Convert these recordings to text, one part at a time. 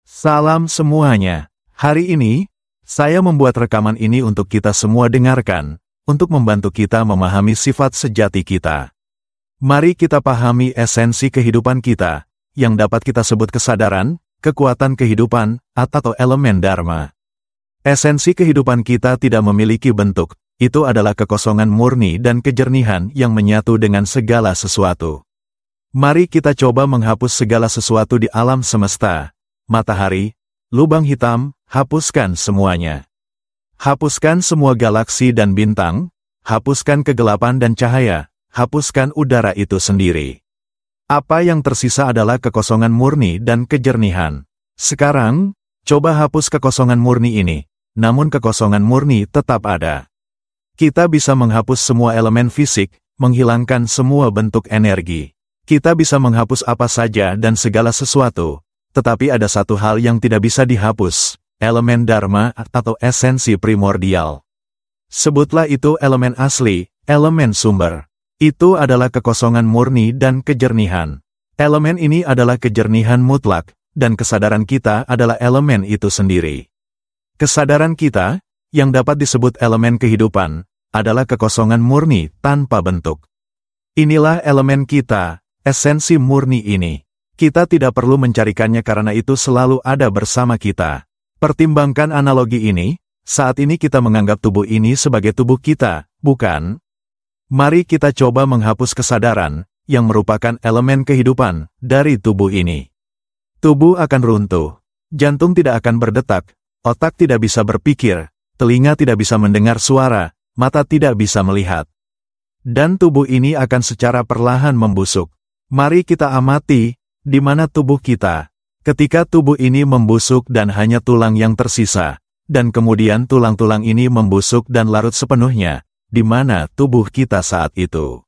Salam semuanya. Hari ini, saya membuat rekaman ini untuk kita semua dengarkan, untuk membantu kita memahami sifat sejati kita. Mari kita pahami esensi kehidupan kita, yang dapat kita sebut kesadaran, kekuatan kehidupan, atau elemen dharma. Esensi kehidupan kita tidak memiliki bentuk, itu adalah kekosongan murni dan kejernihan yang menyatu dengan segala sesuatu. Mari kita coba menghapus segala sesuatu di alam semesta. Matahari, lubang hitam, hapuskan semuanya. Hapuskan semua galaksi dan bintang, hapuskan kegelapan dan cahaya, hapuskan udara itu sendiri. Apa yang tersisa adalah kekosongan murni dan kejernihan. Sekarang, coba hapus kekosongan murni ini, namun kekosongan murni tetap ada. Kita bisa menghapus semua elemen fisik, menghilangkan semua bentuk energi. Kita bisa menghapus apa saja dan segala sesuatu. Tetapi ada satu hal yang tidak bisa dihapus, elemen dharma atau esensi primordial. Sebutlah itu elemen asli, elemen sumber. Itu adalah kekosongan murni dan kejernihan. Elemen ini adalah kejernihan mutlak, dan kesadaran kita adalah elemen itu sendiri. Kesadaran kita, yang dapat disebut elemen kehidupan, adalah kekosongan murni tanpa bentuk. Inilah elemen kita, esensi murni ini. Kita tidak perlu mencarikannya karena itu selalu ada bersama kita. Pertimbangkan analogi ini, saat ini kita menganggap tubuh ini sebagai tubuh kita, bukan? Mari kita coba menghapus kesadaran, yang merupakan elemen kehidupan, dari tubuh ini. Tubuh akan runtuh, jantung tidak akan berdetak, otak tidak bisa berpikir, telinga tidak bisa mendengar suara, mata tidak bisa melihat. Dan tubuh ini akan secara perlahan membusuk. Mari kita amati, di mana tubuh kita, ketika tubuh ini membusuk dan hanya tulang yang tersisa, dan kemudian tulang-tulang ini membusuk dan larut sepenuhnya, di mana tubuh kita saat itu.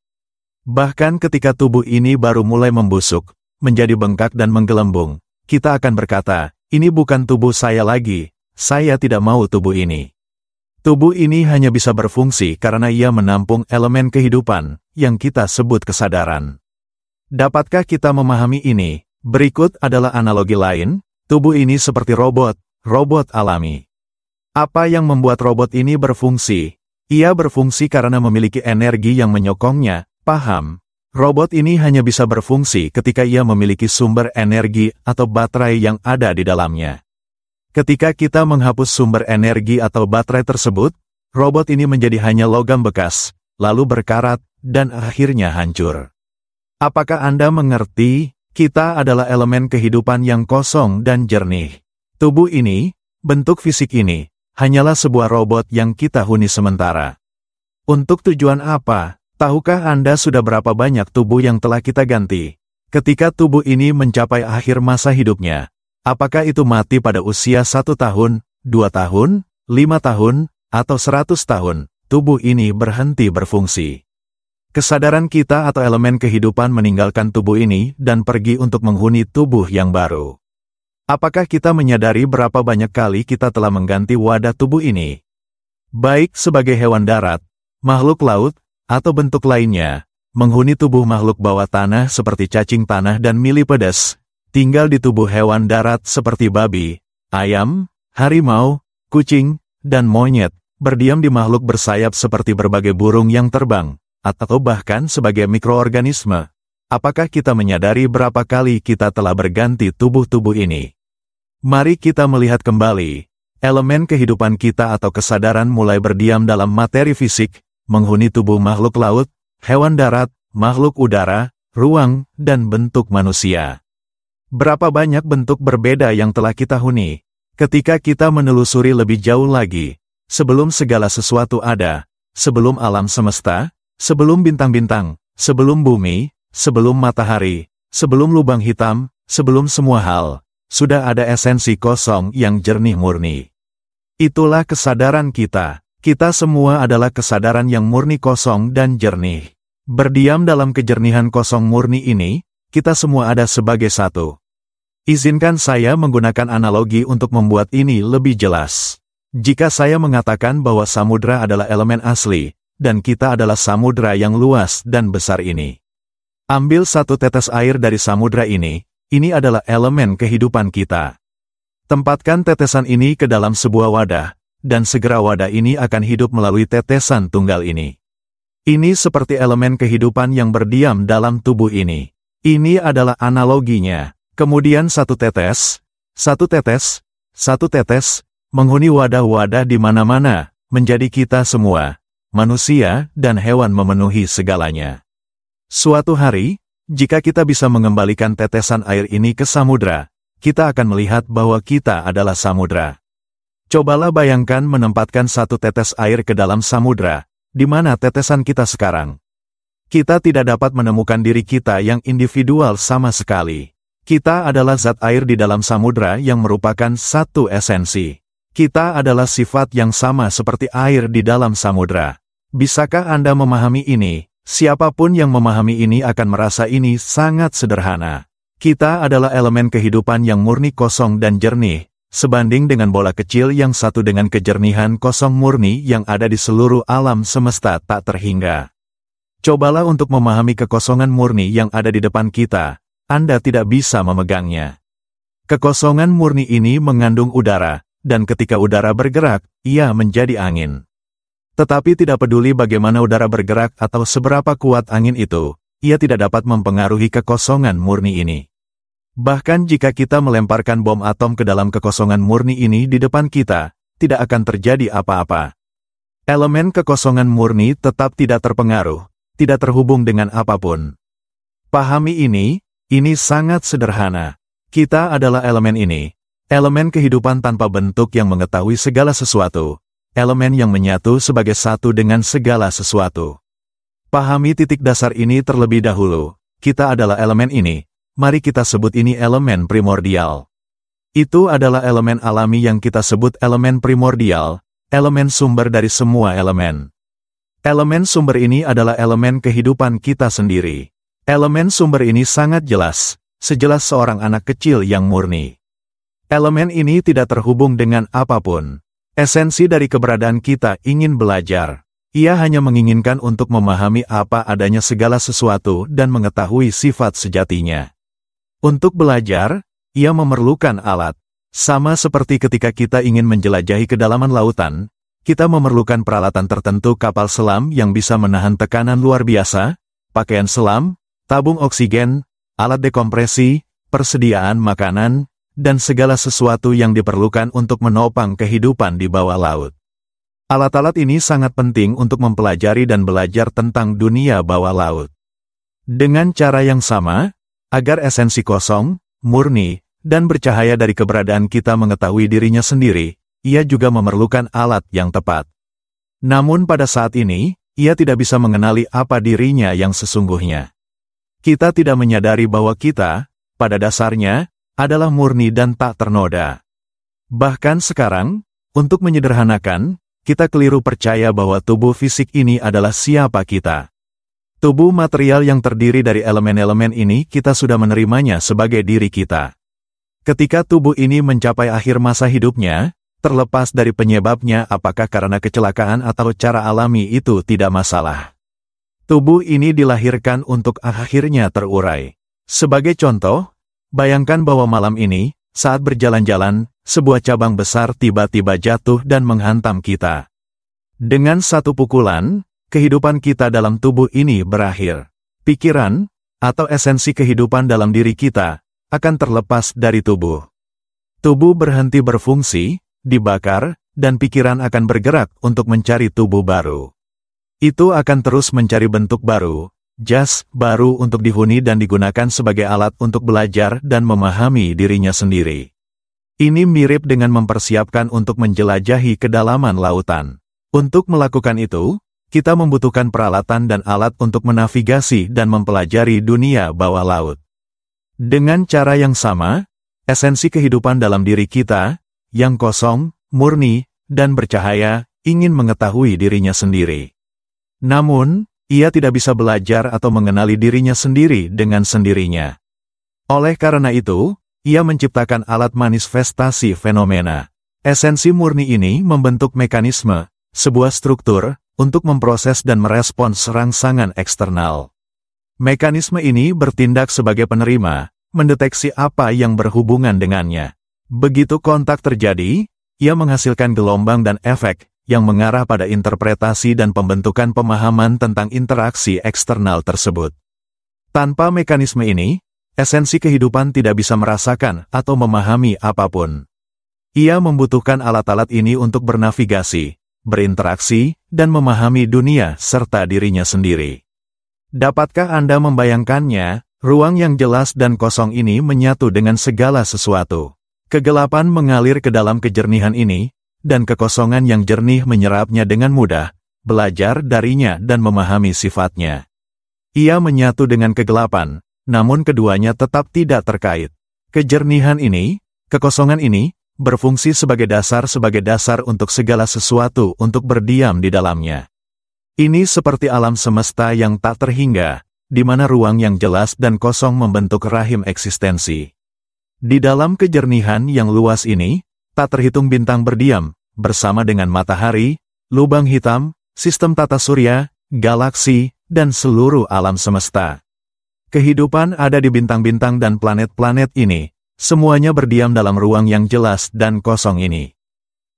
Bahkan ketika tubuh ini baru mulai membusuk, menjadi bengkak dan menggelembung, kita akan berkata, ini bukan tubuh saya lagi, saya tidak mau tubuh ini. Tubuh ini hanya bisa berfungsi karena ia menampung elemen kehidupan, yang kita sebut kesadaran. Dapatkah kita memahami ini? Berikut adalah analogi lain, tubuh ini seperti robot alami. Apa yang membuat robot ini berfungsi? Ia berfungsi karena memiliki energi yang menyokongnya, paham? Robot ini hanya bisa berfungsi ketika ia memiliki sumber energi atau baterai yang ada di dalamnya. Ketika kita menghapus sumber energi atau baterai tersebut, robot ini menjadi hanya logam bekas, lalu berkarat, dan akhirnya hancur. Apakah Anda mengerti? Kita adalah elemen kehidupan yang kosong dan jernih. Tubuh ini, bentuk fisik ini, hanyalah sebuah robot yang kita huni sementara. Untuk tujuan apa? Tahukah Anda sudah berapa banyak tubuh yang telah kita ganti? Ketika tubuh ini mencapai akhir masa hidupnya, apakah itu mati pada usia 1 tahun, 2 tahun, 5 tahun, atau 100 tahun, tubuh ini berhenti berfungsi. Kesadaran kita atau elemen kehidupan meninggalkan tubuh ini dan pergi untuk menghuni tubuh yang baru. Apakah kita menyadari berapa banyak kali kita telah mengganti wadah tubuh ini? Baik sebagai hewan darat, makhluk laut, atau bentuk lainnya, menghuni tubuh makhluk bawah tanah seperti cacing tanah dan millipedes, tinggal di tubuh hewan darat seperti babi, ayam, harimau, kucing, dan monyet, berdiam di makhluk bersayap seperti berbagai burung yang terbang, atau bahkan sebagai mikroorganisme. Apakah kita menyadari berapa kali kita telah berganti tubuh-tubuh ini? Mari kita melihat kembali, elemen kehidupan kita atau kesadaran mulai berdiam dalam materi fisik, menghuni tubuh makhluk laut, hewan darat, makhluk udara, ruang, dan bentuk manusia. Berapa banyak bentuk berbeda yang telah kita huni? Ketika kita menelusuri lebih jauh lagi, sebelum segala sesuatu ada, sebelum alam semesta, sebelum bintang-bintang, sebelum bumi, sebelum matahari, sebelum lubang hitam, sebelum semua hal, sudah ada esensi kosong yang jernih murni. Itulah kesadaran kita. Kita semua adalah kesadaran yang murni kosong dan jernih. Berdiam dalam kejernihan kosong murni ini, kita semua ada sebagai satu. Izinkan saya menggunakan analogi untuk membuat ini lebih jelas. Jika saya mengatakan bahwa samudra adalah elemen asli, dan kita adalah samudra yang luas dan besar ini. Ambil satu tetes air dari samudra ini adalah elemen kehidupan kita. Tempatkan tetesan ini ke dalam sebuah wadah, dan segera wadah ini akan hidup melalui tetesan tunggal ini. Ini seperti elemen kehidupan yang berdiam dalam tubuh ini. Ini adalah analoginya. Kemudian satu tetes, menghuni wadah-wadah di mana-mana, menjadi kita semua, manusia dan hewan memenuhi segalanya. Suatu hari, jika kita bisa mengembalikan tetesan air ini ke samudra, kita akan melihat bahwa kita adalah samudra. Cobalah bayangkan menempatkan satu tetes air ke dalam samudra, di mana tetesan kita sekarang. Kita tidak dapat menemukan diri kita yang individual sama sekali. Kita adalah zat air di dalam samudra yang merupakan satu esensi. Kita adalah sifat yang sama seperti air di dalam samudra. Bisakah Anda memahami ini? Siapapun yang memahami ini akan merasa ini sangat sederhana. Kita adalah elemen kehidupan yang murni kosong dan jernih, sebanding dengan bola kecil yang satu dengan kejernihan kosong murni yang ada di seluruh alam semesta tak terhingga. Cobalah untuk memahami kekosongan murni yang ada di depan kita, Anda tidak bisa memegangnya. Kekosongan murni ini mengandung udara, dan ketika udara bergerak, ia menjadi angin. Tetapi tidak peduli bagaimana udara bergerak atau seberapa kuat angin itu, ia tidak dapat mempengaruhi kekosongan murni ini. Bahkan jika kita melemparkan bom atom ke dalam kekosongan murni ini di depan kita, tidak akan terjadi apa-apa. Elemen kekosongan murni tetap tidak terpengaruh, tidak terhubung dengan apapun. Pahami ini sangat sederhana. Kita adalah elemen ini, elemen kehidupan tanpa bentuk yang mengetahui segala sesuatu, elemen yang menyatu sebagai satu dengan segala sesuatu. Pahami titik dasar ini terlebih dahulu. Kita adalah elemen ini. Mari kita sebut ini elemen primordial. Itu adalah elemen alami yang kita sebut elemen primordial, elemen sumber dari semua elemen. Elemen sumber ini adalah elemen kehidupan kita sendiri. Elemen sumber ini sangat jelas, sejelas seorang anak kecil yang murni. Elemen ini tidak terhubung dengan apapun. Esensi dari keberadaan kita ingin belajar. Ia hanya menginginkan untuk memahami apa adanya segala sesuatu dan mengetahui sifat sejatinya. Untuk belajar, ia memerlukan alat. Sama seperti ketika kita ingin menjelajahi kedalaman lautan, kita memerlukan peralatan tertentu kapal selam yang bisa menahan tekanan luar biasa, pakaian selam, tabung oksigen, alat dekompresi, persediaan makanan, dan segala sesuatu yang diperlukan untuk menopang kehidupan di bawah laut. Alat-alat ini sangat penting untuk mempelajari dan belajar tentang dunia bawah laut. Dengan cara yang sama, agar esensi kosong, murni, dan bercahaya dari keberadaan kita mengetahui dirinya sendiri, ia juga memerlukan alat yang tepat. Namun pada saat ini, ia tidak bisa mengenali apa dirinya yang sesungguhnya. Kita tidak menyadari bahwa kita, pada dasarnya, adalah murni dan tak ternoda. Bahkan sekarang, untuk menyederhanakan, kita keliru percaya bahwa tubuh fisik ini adalah siapa kita. Tubuh material yang terdiri dari elemen-elemen ini kita sudah menerimanya sebagai diri kita. Ketika tubuh ini mencapai akhir masa hidupnya, terlepas dari penyebabnya apakah karena kecelakaan atau cara alami itu tidak masalah. Tubuh ini dilahirkan untuk akhirnya terurai. Sebagai contoh, bayangkan bahwa malam ini, saat berjalan-jalan, sebuah cabang besar tiba-tiba jatuh dan menghantam kita. Dengan satu pukulan, kehidupan kita dalam tubuh ini berakhir. Pikiran, atau esensi kehidupan dalam diri kita, akan terlepas dari tubuh. Tubuh berhenti berfungsi, dibakar, dan pikiran akan bergerak untuk mencari tubuh baru. Itu akan terus mencari bentuk baru, jas baru untuk dihuni dan digunakan sebagai alat untuk belajar dan memahami dirinya sendiri. Ini mirip dengan mempersiapkan untuk menjelajahi kedalaman lautan. Untuk melakukan itu, kita membutuhkan peralatan dan alat untuk menavigasi dan mempelajari dunia bawah laut. Dengan cara yang sama, esensi kehidupan dalam diri kita, yang kosong, murni, dan bercahaya, ingin mengetahui dirinya sendiri. Namun, ia tidak bisa belajar atau mengenali dirinya sendiri dengan sendirinya. Oleh karena itu, ia menciptakan alat manifestasi fenomena. Esensi murni ini membentuk mekanisme, sebuah struktur, untuk memproses dan merespons rangsangan eksternal. Mekanisme ini bertindak sebagai penerima, mendeteksi apa yang berhubungan dengannya. Begitu kontak terjadi, ia menghasilkan gelombang dan efek yang mengarah pada interpretasi dan pembentukan pemahaman tentang interaksi eksternal tersebut. Tanpa mekanisme ini, esensi kehidupan tidak bisa merasakan atau memahami apapun. Ia membutuhkan alat-alat ini untuk bernavigasi, berinteraksi, dan memahami dunia serta dirinya sendiri. Dapatkah Anda membayangkannya? Ruang yang jelas dan kosong ini menyatu dengan segala sesuatu. Kegelapan mengalir ke dalam kejernihan ini, dan kekosongan yang jernih menyerapnya dengan mudah, belajar darinya dan memahami sifatnya. Ia menyatu dengan kegelapan, namun keduanya tetap tidak terkait. Kejernihan ini, kekosongan ini, berfungsi sebagai dasar untuk segala sesuatu untuk berdiam di dalamnya. Ini seperti alam semesta yang tak terhingga, di mana ruang yang jelas dan kosong membentuk rahim eksistensi. Di dalam kejernihan yang luas ini, tak terhitung bintang berdiam, bersama dengan matahari, lubang hitam, sistem tata surya, galaksi, dan seluruh alam semesta. Kehidupan ada di bintang-bintang dan planet-planet ini, semuanya berdiam dalam ruang yang jelas dan kosong ini.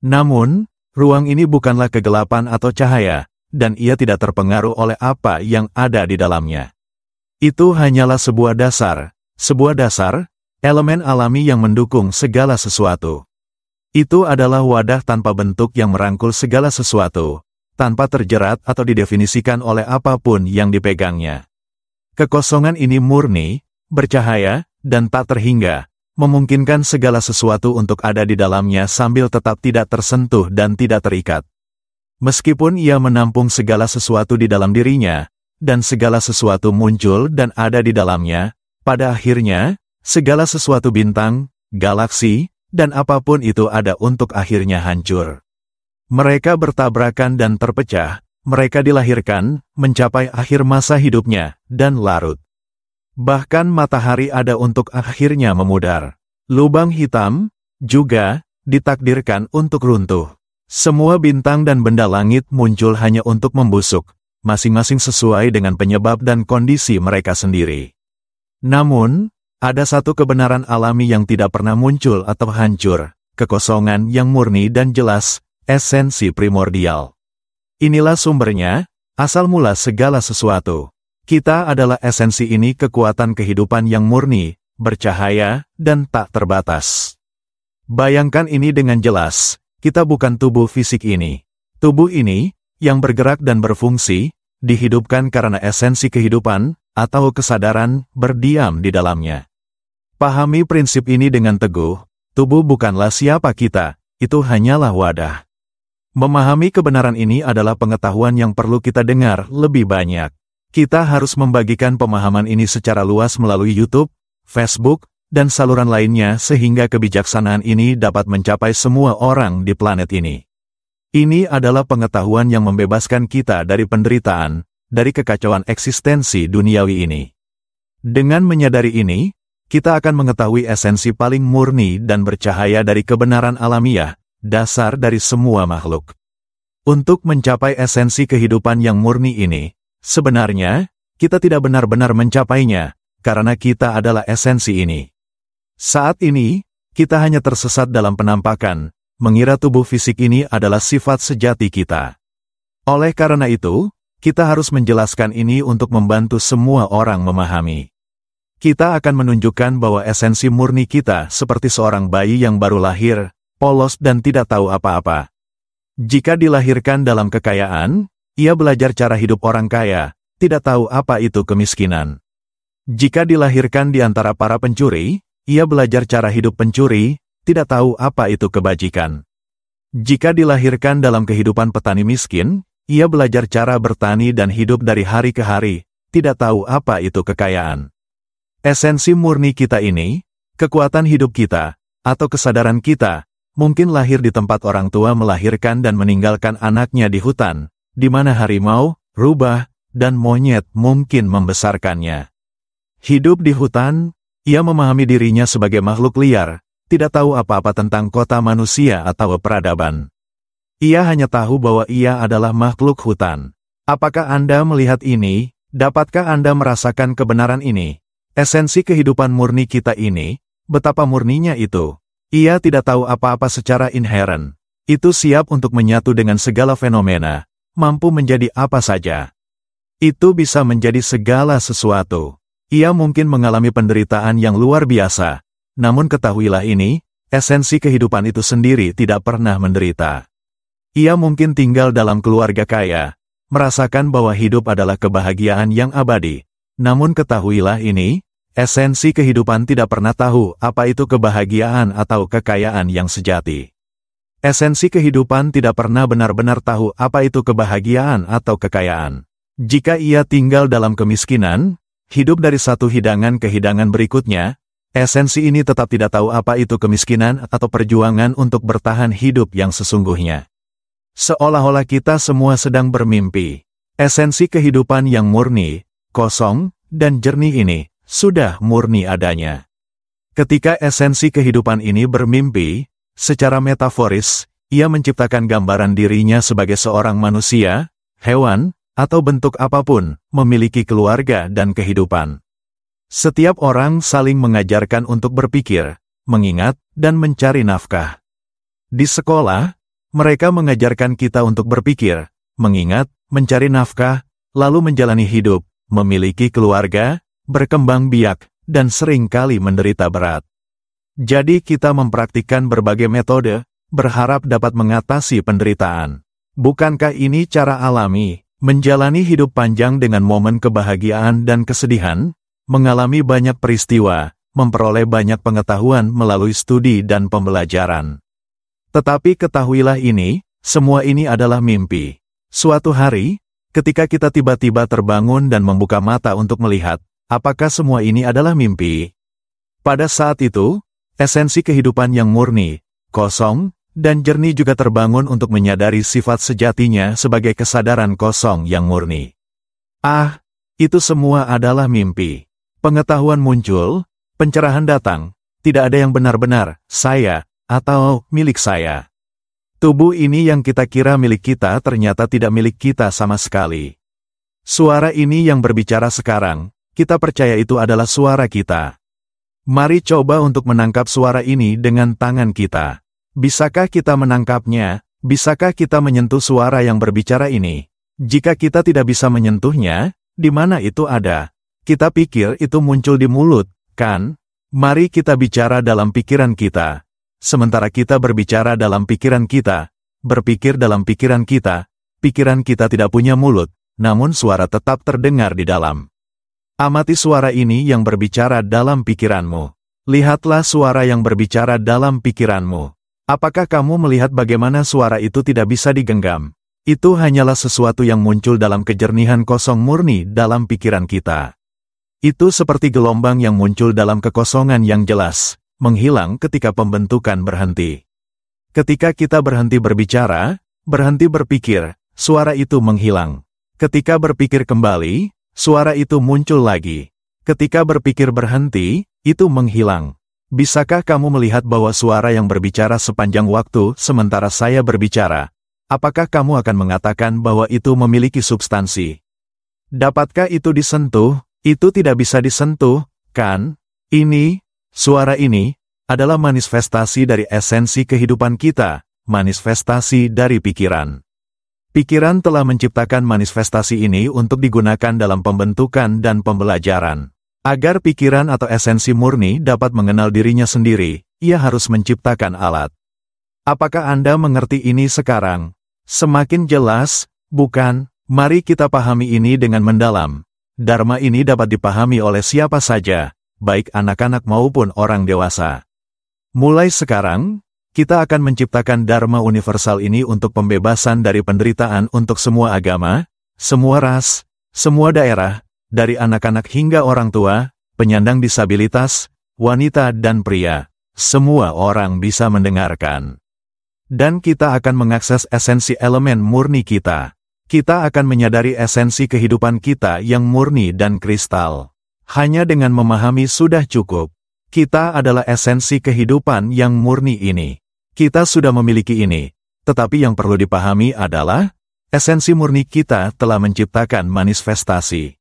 Namun, ruang ini bukanlah kegelapan atau cahaya, dan ia tidak terpengaruh oleh apa yang ada di dalamnya. Itu hanyalah sebuah dasar, elemen alami yang mendukung segala sesuatu. Itu adalah wadah tanpa bentuk yang merangkul segala sesuatu, tanpa terjerat atau didefinisikan oleh apapun yang dipegangnya. Kekosongan ini murni, bercahaya, dan tak terhingga, memungkinkan segala sesuatu untuk ada di dalamnya sambil tetap tidak tersentuh dan tidak terikat. Meskipun ia menampung segala sesuatu di dalam dirinya, dan segala sesuatu muncul dan ada di dalamnya, pada akhirnya, segala sesuatu bintang, galaksi, dan apapun itu ada untuk akhirnya hancur. Mereka bertabrakan dan terpecah, mereka dilahirkan, mencapai akhir masa hidupnya, dan larut. Bahkan matahari ada untuk akhirnya memudar. Lubang hitam, juga, ditakdirkan untuk runtuh. Semua bintang dan benda langit muncul hanya untuk membusuk, masing-masing sesuai dengan penyebab dan kondisi mereka sendiri. Namun, ada satu kebenaran alami yang tidak pernah muncul atau hancur, kekosongan yang murni dan jelas, esensi primordial. Inilah sumbernya, asal mula segala sesuatu. Kita adalah esensi ini, kekuatan kehidupan yang murni, bercahaya, dan tak terbatas. Bayangkan ini dengan jelas. Kita bukan tubuh fisik ini. Tubuh ini, yang bergerak dan berfungsi, dihidupkan karena esensi kehidupan, atau kesadaran, berdiam di dalamnya. Pahami prinsip ini dengan teguh, tubuh bukanlah siapa kita, itu hanyalah wadah. Memahami kebenaran ini adalah pengetahuan yang perlu kita dengar lebih banyak. Kita harus membagikan pemahaman ini secara luas melalui YouTube, Facebook, dan saluran lainnya sehingga kebijaksanaan ini dapat mencapai semua orang di planet ini. Ini adalah pengetahuan yang membebaskan kita dari penderitaan, dari kekacauan eksistensi duniawi ini. Dengan menyadari ini, kita akan mengetahui esensi paling murni dan bercahaya dari kebenaran alamiah, dasar dari semua makhluk. Untuk mencapai esensi kehidupan yang murni ini, sebenarnya, kita tidak benar-benar mencapainya, karena kita adalah esensi ini. Saat ini, kita hanya tersesat dalam penampakan, mengira tubuh fisik ini adalah sifat sejati kita. Oleh karena itu, kita harus menjelaskan ini untuk membantu semua orang memahami. Kita akan menunjukkan bahwa esensi murni kita seperti seorang bayi yang baru lahir, polos dan tidak tahu apa-apa. Jika dilahirkan dalam kekayaan, ia belajar cara hidup orang kaya, tidak tahu apa itu kemiskinan. Jika dilahirkan di antara para pencuri, ia belajar cara hidup pencuri, tidak tahu apa itu kebajikan. Jika dilahirkan dalam kehidupan petani miskin, ia belajar cara bertani dan hidup dari hari ke hari, tidak tahu apa itu kekayaan. Esensi murni kita ini, kekuatan hidup kita, atau kesadaran kita, mungkin lahir di tempat orang tua melahirkan dan meninggalkan anaknya di hutan, di mana harimau, rubah, dan monyet mungkin membesarkannya. Hidup di hutan, ia memahami dirinya sebagai makhluk liar, tidak tahu apa-apa tentang kota manusia atau peradaban. Ia hanya tahu bahwa ia adalah makhluk hutan. Apakah Anda melihat ini? Dapatkah Anda merasakan kebenaran ini? Esensi kehidupan murni kita ini, betapa murninya itu. Ia tidak tahu apa-apa secara inheren. Itu siap untuk menyatu dengan segala fenomena, mampu menjadi apa saja. Itu bisa menjadi segala sesuatu. Ia mungkin mengalami penderitaan yang luar biasa, namun ketahuilah ini, esensi kehidupan itu sendiri tidak pernah menderita. Ia mungkin tinggal dalam keluarga kaya, merasakan bahwa hidup adalah kebahagiaan yang abadi. Namun ketahuilah ini, esensi kehidupan tidak pernah tahu apa itu kebahagiaan atau kekayaan yang sejati. Esensi kehidupan tidak pernah benar-benar tahu apa itu kebahagiaan atau kekayaan. Jika ia tinggal dalam kemiskinan, hidup dari satu hidangan ke hidangan berikutnya, esensi ini tetap tidak tahu apa itu kemiskinan atau perjuangan untuk bertahan hidup yang sesungguhnya. Seolah-olah kita semua sedang bermimpi. Esensi kehidupan yang murni, kosong, dan jernih ini, sudah murni adanya. Ketika esensi kehidupan ini bermimpi, secara metaforis, ia menciptakan gambaran dirinya sebagai seorang manusia, hewan, atau bentuk apapun, memiliki keluarga dan kehidupan. Setiap orang saling mengajarkan untuk berpikir, mengingat, dan mencari nafkah. Di sekolah, mereka mengajarkan kita untuk berpikir, mengingat, mencari nafkah, lalu menjalani hidup, memiliki keluarga, berkembang biak, dan seringkali menderita berat. Jadi kita mempraktikkan berbagai metode, berharap dapat mengatasi penderitaan. Bukankah ini cara alami, menjalani hidup panjang dengan momen kebahagiaan dan kesedihan, mengalami banyak peristiwa, memperoleh banyak pengetahuan melalui studi dan pembelajaran. Tetapi ketahuilah ini, semua ini adalah mimpi. Suatu hari, ketika kita tiba-tiba terbangun dan membuka mata untuk melihat, apakah semua ini adalah mimpi? Pada saat itu, esensi kehidupan yang murni, kosong, dan jernih juga terbangun untuk menyadari sifat sejatinya sebagai kesadaran kosong yang murni. Ah, itu semua adalah mimpi. Pengetahuan muncul, pencerahan datang, tidak ada yang benar-benar, saya, atau milik saya. Tubuh ini yang kita kira milik kita ternyata tidak milik kita sama sekali. Suara ini yang berbicara sekarang, kita percaya itu adalah suara kita. Mari coba untuk menangkap suara ini dengan tangan kita. Bisakah kita menangkapnya? Bisakah kita menyentuh suara yang berbicara ini? Jika kita tidak bisa menyentuhnya, di mana itu ada? Kita pikir itu muncul di mulut, kan? Mari kita bicara dalam pikiran kita. Sementara kita berbicara dalam pikiran kita, berpikir dalam pikiran kita tidak punya mulut, namun suara tetap terdengar di dalam. Amati suara ini yang berbicara dalam pikiranmu. Lihatlah suara yang berbicara dalam pikiranmu. Apakah kamu melihat bagaimana suara itu tidak bisa digenggam? Itu hanyalah sesuatu yang muncul dalam kejernihan kosong murni dalam pikiran kita. Itu seperti gelombang yang muncul dalam kekosongan yang jelas, menghilang ketika pembentukan berhenti. Ketika kita berhenti berbicara, berhenti berpikir, suara itu menghilang. Ketika berpikir kembali, suara itu muncul lagi. Ketika berpikir berhenti, itu menghilang. Bisakah kamu melihat bahwa suara yang berbicara sepanjang waktu sementara saya berbicara? Apakah kamu akan mengatakan bahwa itu memiliki substansi? Dapatkah itu disentuh? Itu tidak bisa disentuh, kan? Suara ini, adalah manifestasi dari esensi kehidupan kita, manifestasi dari pikiran. Pikiran telah menciptakan manifestasi ini untuk digunakan dalam pembentukan dan pembelajaran. Agar pikiran atau esensi murni dapat mengenal dirinya sendiri, ia harus menciptakan alat. Apakah Anda mengerti ini sekarang? Semakin jelas, bukan? Mari kita pahami ini dengan mendalam. Dharma ini dapat dipahami oleh siapa saja, baik anak-anak maupun orang dewasa. Mulai sekarang, kita akan menciptakan Dharma universal ini untuk pembebasan dari penderitaan untuk semua agama, semua ras, semua daerah, dari anak-anak hingga orang tua, penyandang disabilitas, wanita dan pria. Semua orang bisa mendengarkan. Dan kita akan mengakses esensi elemen murni kita. Kita akan menyadari esensi kehidupan kita yang murni dan kristal. Hanya dengan memahami sudah cukup. Kita adalah esensi kehidupan yang murni ini. Kita sudah memiliki ini. Tetapi yang perlu dipahami adalah, esensi murni kita telah menciptakan manifestasi.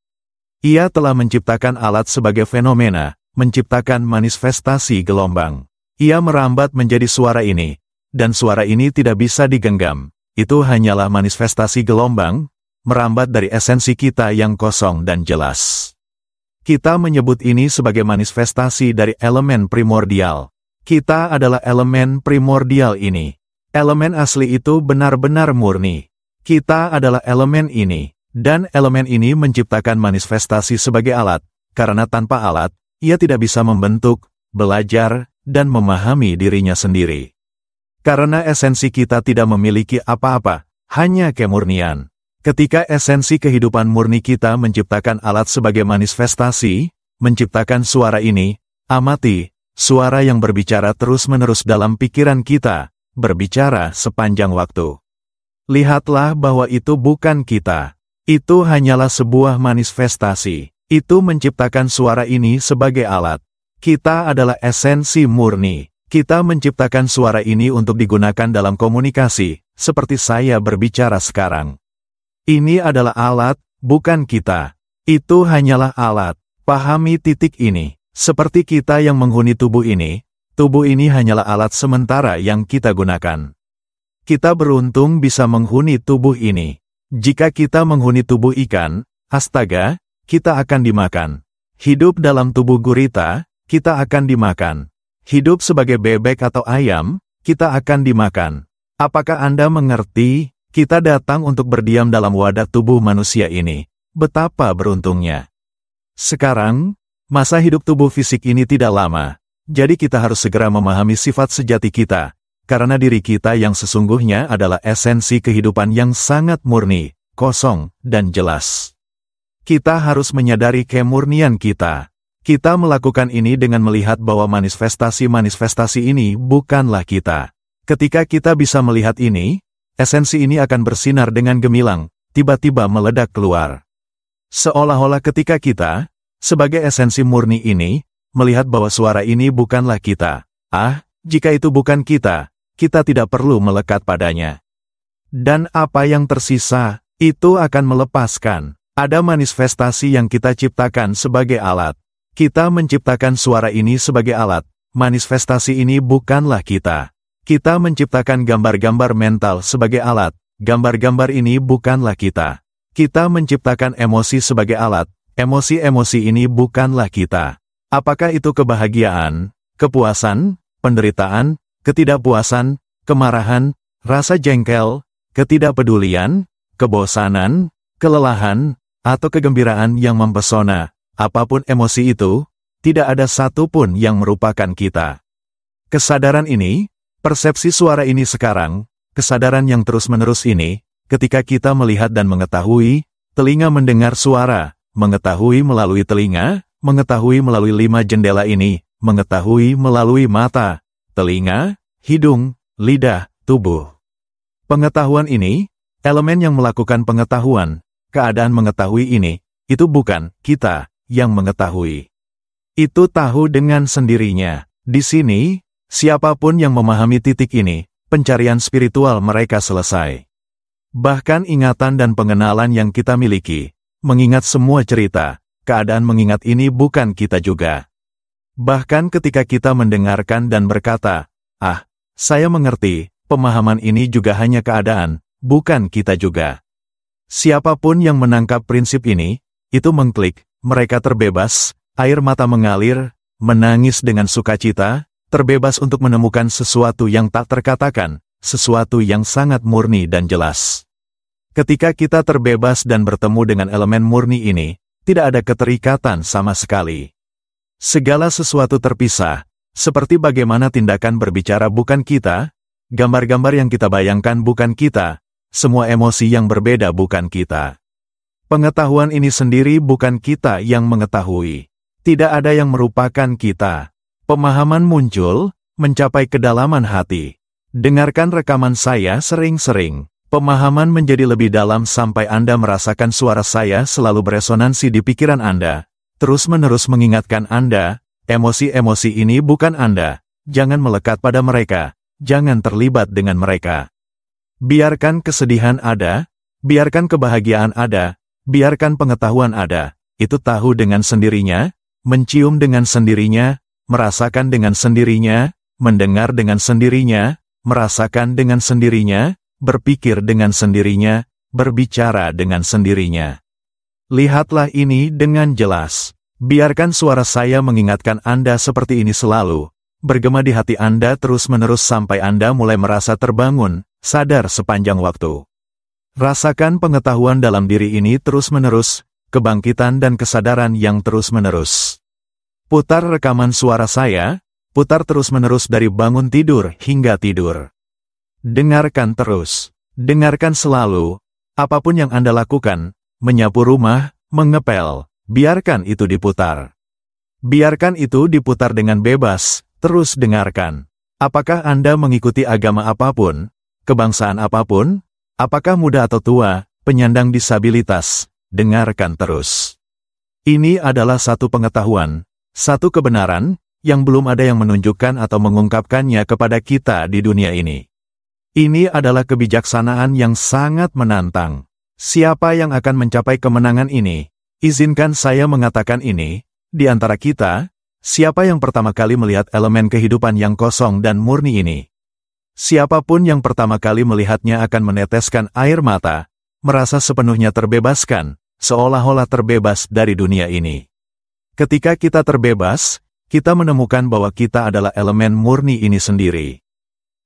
Ia telah menciptakan alat sebagai fenomena, menciptakan manifestasi gelombang. Ia merambat menjadi suara ini, dan suara ini tidak bisa digenggam. Itu hanyalah manifestasi gelombang, merambat dari esensi kita yang kosong dan jelas. Kita menyebut ini sebagai manifestasi dari elemen primordial. Kita adalah elemen primordial ini. Elemen asli itu benar-benar murni. Kita adalah elemen ini, dan elemen ini menciptakan manifestasi sebagai alat, karena tanpa alat, ia tidak bisa membentuk, belajar, dan memahami dirinya sendiri. Karena esensi kita tidak memiliki apa-apa, hanya kemurnian. Ketika esensi kehidupan murni kita menciptakan alat sebagai manifestasi, menciptakan suara ini, amati, suara yang berbicara terus-menerus dalam pikiran kita, berbicara sepanjang waktu. Lihatlah bahwa itu bukan kita. Itu hanyalah sebuah manifestasi. Itu menciptakan suara ini sebagai alat. Kita adalah esensi murni. Kita menciptakan suara ini untuk digunakan dalam komunikasi, seperti saya berbicara sekarang. Ini adalah alat, bukan kita. Itu hanyalah alat. Pahami titik ini. Seperti kita yang menghuni tubuh ini hanyalah alat sementara yang kita gunakan. Kita beruntung bisa menghuni tubuh ini. Jika kita menghuni tubuh ikan, astaga, kita akan dimakan. Hidup dalam tubuh gurita, kita akan dimakan. Hidup sebagai bebek atau ayam, kita akan dimakan. Apakah Anda mengerti? Kita datang untuk berdiam dalam wadah tubuh manusia ini. Betapa beruntungnya. Sekarang, masa hidup tubuh fisik ini tidak lama. Jadi kita harus segera memahami sifat sejati kita. Karena diri kita yang sesungguhnya adalah esensi kehidupan yang sangat murni, kosong, dan jelas. Kita harus menyadari kemurnian kita. Kita melakukan ini dengan melihat bahwa manifestasi-manifestasi ini bukanlah kita. Ketika kita bisa melihat ini, esensi ini akan bersinar dengan gemilang, tiba-tiba meledak keluar. Seolah-olah ketika kita, sebagai esensi murni ini, melihat bahwa suara ini bukanlah kita. Jika itu bukan kita, kita tidak perlu melekat padanya. Dan apa yang tersisa, itu akan melepaskan. Ada manifestasi yang kita ciptakan sebagai alat. Kita menciptakan suara ini sebagai alat. Manifestasi ini bukanlah kita. Kita menciptakan gambar-gambar mental sebagai alat. Gambar-gambar ini bukanlah kita. Kita menciptakan emosi sebagai alat. Emosi-emosi ini bukanlah kita. Apakah itu kebahagiaan, kepuasan, penderitaan, ketidakpuasan, kemarahan, rasa jengkel, ketidakpedulian, kebosanan, kelelahan, atau kegembiraan yang mempesona? Apapun emosi itu, tidak ada satu pun yang merupakan kita. Kesadaran ini, persepsi suara ini sekarang, kesadaran yang terus-menerus ini, ketika kita melihat dan mengetahui, telinga mendengar suara, mengetahui melalui telinga, mengetahui melalui 5 jendela ini, mengetahui melalui mata, telinga, hidung, lidah, tubuh. Pengetahuan ini, elemen yang melakukan pengetahuan, keadaan mengetahui ini, itu bukan kita yang mengetahui. Itu tahu dengan sendirinya. Di sini, siapapun yang memahami titik ini, pencarian spiritual mereka selesai. Bahkan ingatan dan pengenalan yang kita miliki, mengingat semua cerita, keadaan mengingat ini bukan kita juga. Bahkan ketika kita mendengarkan dan berkata, saya mengerti, pemahaman ini juga hanya keadaan, bukan kita juga. Siapapun yang menangkap prinsip ini, itu mengklik, mereka terbebas, air mata mengalir, menangis dengan sukacita, terbebas untuk menemukan sesuatu yang tak terkatakan, sesuatu yang sangat murni dan jelas. Ketika kita terbebas dan bertemu dengan elemen murni ini, tidak ada keterikatan sama sekali. Segala sesuatu terpisah, seperti bagaimana tindakan berbicara bukan kita, gambar-gambar yang kita bayangkan bukan kita, semua emosi yang berbeda bukan kita. Pengetahuan ini sendiri bukan kita yang mengetahui. Tidak ada yang merupakan kita. Pemahaman muncul, mencapai kedalaman hati. Dengarkan rekaman saya sering-sering. Pemahaman menjadi lebih dalam sampai Anda merasakan suara saya selalu beresonansi di pikiran Anda. Terus-menerus mengingatkan Anda, emosi-emosi ini bukan Anda. Jangan melekat pada mereka. Jangan terlibat dengan mereka. Biarkan kesedihan ada, biarkan kebahagiaan ada, biarkan pengetahuan ada. Itu tahu dengan sendirinya, mencium dengan sendirinya, merasakan dengan sendirinya, mendengar dengan sendirinya, merasakan dengan sendirinya, berpikir dengan sendirinya, berbicara dengan sendirinya. Lihatlah ini dengan jelas. Biarkan suara saya mengingatkan Anda seperti ini selalu, bergema di hati Anda terus-menerus sampai Anda mulai merasa terbangun, sadar sepanjang waktu. Rasakan pengetahuan dalam diri ini terus-menerus, kebangkitan dan kesadaran yang terus-menerus. Putar rekaman suara saya, putar terus-menerus dari bangun tidur hingga tidur. Dengarkan terus, dengarkan selalu, apapun yang Anda lakukan, menyapu rumah, mengepel, biarkan itu diputar. Biarkan itu diputar dengan bebas, terus dengarkan. Apakah Anda mengikuti agama apapun, kebangsaan apapun, apakah muda atau tua, penyandang disabilitas, dengarkan terus. Ini adalah satu pengetahuan, satu kebenaran, yang belum ada yang menunjukkan atau mengungkapkannya kepada kita di dunia ini. Ini adalah kebijaksanaan yang sangat menantang. Siapa yang akan mencapai kemenangan ini? Izinkan saya mengatakan ini, di antara kita, siapa yang pertama kali melihat elemen kehidupan yang kosong dan murni ini? Siapapun yang pertama kali melihatnya akan meneteskan air mata, merasa sepenuhnya terbebaskan, seolah-olah terbebas dari dunia ini. Ketika kita terbebas, kita menemukan bahwa kita adalah elemen murni ini sendiri.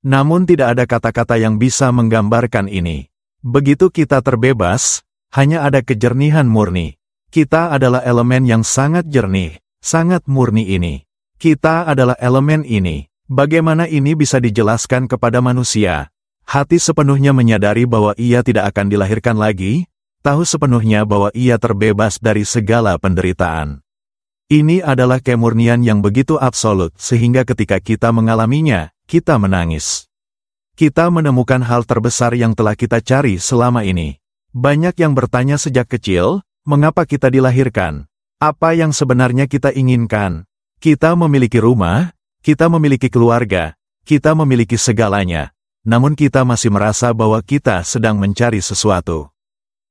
Namun tidak ada kata-kata yang bisa menggambarkan ini. Begitu kita terbebas, hanya ada kejernihan murni. Kita adalah elemen yang sangat jernih, sangat murni ini. Kita adalah elemen ini. Bagaimana ini bisa dijelaskan kepada manusia? Hati sepenuhnya menyadari bahwa ia tidak akan dilahirkan lagi, tahu sepenuhnya bahwa ia terbebas dari segala penderitaan. Ini adalah kemurnian yang begitu absolut sehingga ketika kita mengalaminya, kita menangis. Kita menemukan hal terbesar yang telah kita cari selama ini. Banyak yang bertanya sejak kecil, mengapa kita dilahirkan? Apa yang sebenarnya kita inginkan? Kita memiliki rumah, kita memiliki keluarga, kita memiliki segalanya. Namun kita masih merasa bahwa kita sedang mencari sesuatu.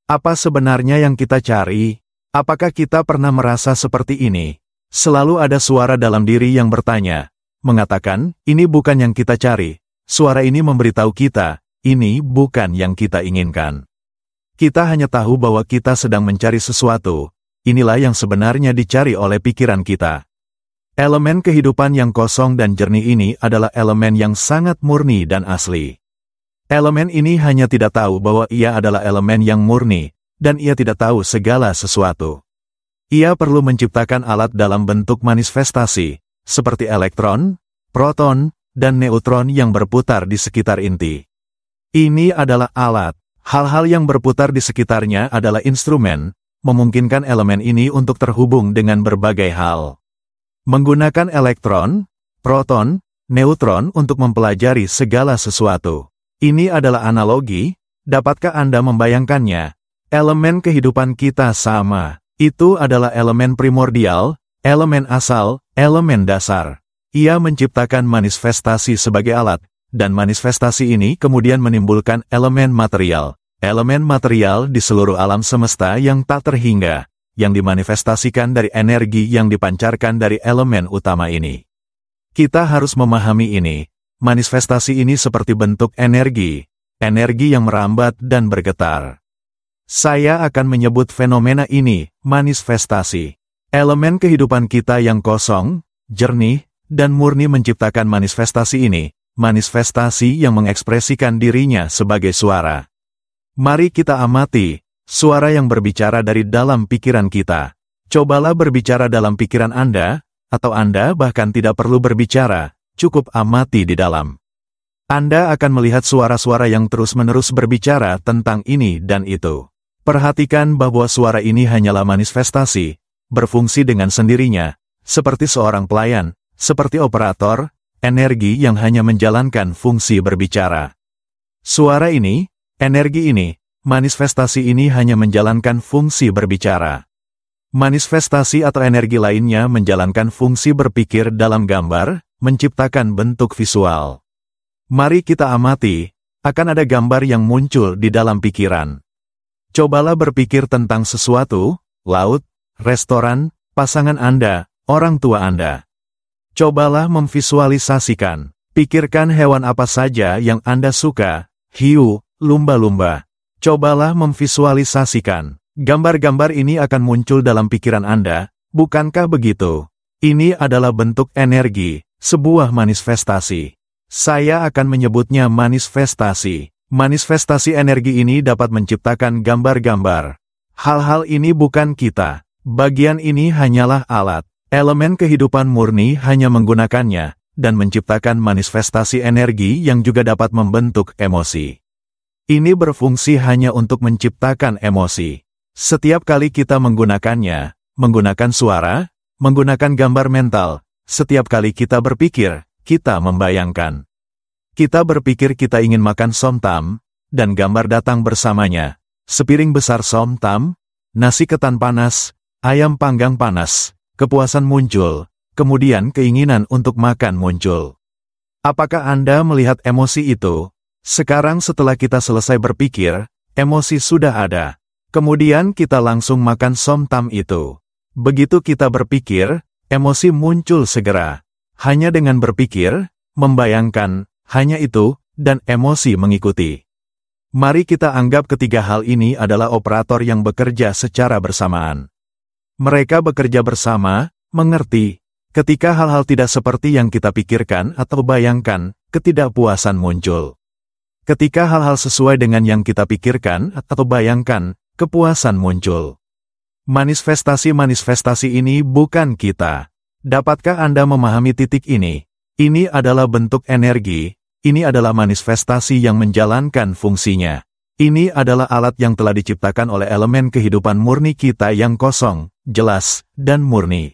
Apa sebenarnya yang kita cari? Apakah kita pernah merasa seperti ini? Selalu ada suara dalam diri yang bertanya, mengatakan, ini bukan yang kita cari. Suara ini memberitahu kita, ini bukan yang kita inginkan. Kita hanya tahu bahwa kita sedang mencari sesuatu. Inilah yang sebenarnya dicari oleh pikiran kita. Elemen kehidupan yang kosong dan jernih ini adalah elemen yang sangat murni dan asli. Elemen ini hanya tidak tahu bahwa ia adalah elemen yang murni, dan ia tidak tahu segala sesuatu. Ia perlu menciptakan alat dalam bentuk manifestasi, seperti elektron, proton, dan neutron yang berputar di sekitar inti. Ini adalah alat. Hal-hal yang berputar di sekitarnya adalah instrumen, memungkinkan elemen ini untuk terhubung dengan berbagai hal. Menggunakan elektron, proton, neutron untuk mempelajari segala sesuatu. Ini adalah analogi, dapatkah Anda membayangkannya? Elemen kehidupan kita sama. Itu adalah elemen primordial, elemen asal, elemen dasar. Ia menciptakan manifestasi sebagai alat, dan manifestasi ini kemudian menimbulkan elemen material. Elemen material di seluruh alam semesta yang tak terhingga, yang dimanifestasikan dari energi yang dipancarkan dari elemen utama ini. Kita harus memahami ini. Manifestasi ini seperti bentuk energi, energi yang merambat dan bergetar. Saya akan menyebut fenomena ini manifestasi. Elemen kehidupan kita yang kosong, jernih, dan murni menciptakan manifestasi ini, manifestasi yang mengekspresikan dirinya sebagai suara. Mari kita amati, suara yang berbicara dari dalam pikiran kita. Cobalah berbicara dalam pikiran Anda, atau Anda bahkan tidak perlu berbicara, cukup amati di dalam. Anda akan melihat suara-suara yang terus-menerus berbicara tentang ini dan itu. Perhatikan bahwa suara ini hanyalah manifestasi, berfungsi dengan sendirinya, seperti seorang pelayan, seperti operator, energi yang hanya menjalankan fungsi berbicara. Suara ini, energi ini, manifestasi ini hanya menjalankan fungsi berbicara. Manifestasi atau energi lainnya menjalankan fungsi berpikir dalam gambar, menciptakan bentuk visual. Mari kita amati, akan ada gambar yang muncul di dalam pikiran. Cobalah berpikir tentang sesuatu, laut, restoran, pasangan Anda, orang tua Anda. Cobalah memvisualisasikan. Pikirkan hewan apa saja yang Anda suka, hiu, lumba-lumba. Cobalah memvisualisasikan. Gambar-gambar ini akan muncul dalam pikiran Anda, bukankah begitu? Ini adalah bentuk energi, sebuah manifestasi. Saya akan menyebutnya manifestasi. Manifestasi energi ini dapat menciptakan gambar-gambar. Hal-hal ini bukan kita. Bagian ini hanyalah alat. Elemen kehidupan murni hanya menggunakannya dan menciptakan manifestasi energi yang juga dapat membentuk emosi. Ini berfungsi hanya untuk menciptakan emosi. Setiap kali kita menggunakannya, menggunakan suara, menggunakan gambar mental, setiap kali kita berpikir, kita membayangkan. Kita berpikir kita ingin makan somtam, dan gambar datang bersamanya. Sepiring besar somtam, nasi ketan panas, ayam panggang panas, kepuasan muncul, kemudian keinginan untuk makan muncul. Apakah Anda melihat emosi itu? Sekarang setelah kita selesai berpikir, emosi sudah ada. Kemudian kita langsung makan somtam itu. Begitu kita berpikir, emosi muncul segera. Hanya dengan berpikir, membayangkan, hanya itu, dan emosi mengikuti. Mari kita anggap ketiga hal ini adalah operator yang bekerja secara bersamaan. Mereka bekerja bersama, mengerti. Ketika hal-hal tidak seperti yang kita pikirkan atau bayangkan, ketidakpuasan muncul. Ketika hal-hal sesuai dengan yang kita pikirkan atau bayangkan, kepuasan muncul. Manifestasi-manifestasi ini bukan kita. Dapatkah Anda memahami titik ini? Ini adalah bentuk energi, ini adalah manifestasi yang menjalankan fungsinya. Ini adalah alat yang telah diciptakan oleh elemen kehidupan murni kita yang kosong, jelas, dan murni.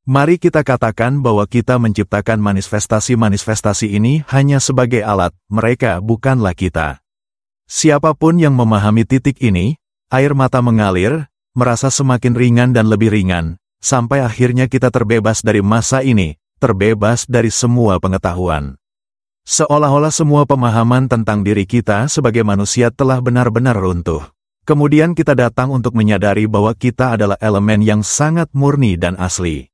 Mari kita katakan bahwa kita menciptakan manifestasi-manifestasi ini hanya sebagai alat, mereka bukanlah kita. Siapapun yang memahami titik ini, air mata mengalir, merasa semakin ringan dan lebih ringan, sampai akhirnya kita terbebas dari masa ini, terbebas dari semua pengetahuan. Seolah-olah semua pemahaman tentang diri kita sebagai manusia telah benar-benar runtuh. Kemudian kita datang untuk menyadari bahwa kita adalah elemen yang sangat murni dan asli.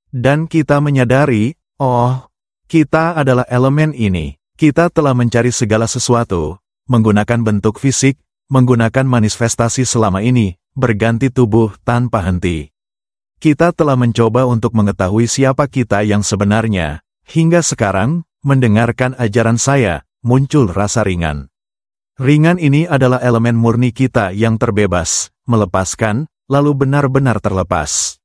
Dan kita menyadari, oh, kita adalah elemen ini. Kita telah mencari segala sesuatu, menggunakan bentuk fisik, menggunakan manifestasi selama ini, berganti tubuh tanpa henti. Kita telah mencoba untuk mengetahui siapa kita yang sebenarnya. Hingga sekarang, mendengarkan ajaran saya, muncul rasa ringan. Ringan ini adalah elemen murni kita yang terbebas, melepaskan, lalu benar-benar terlepas.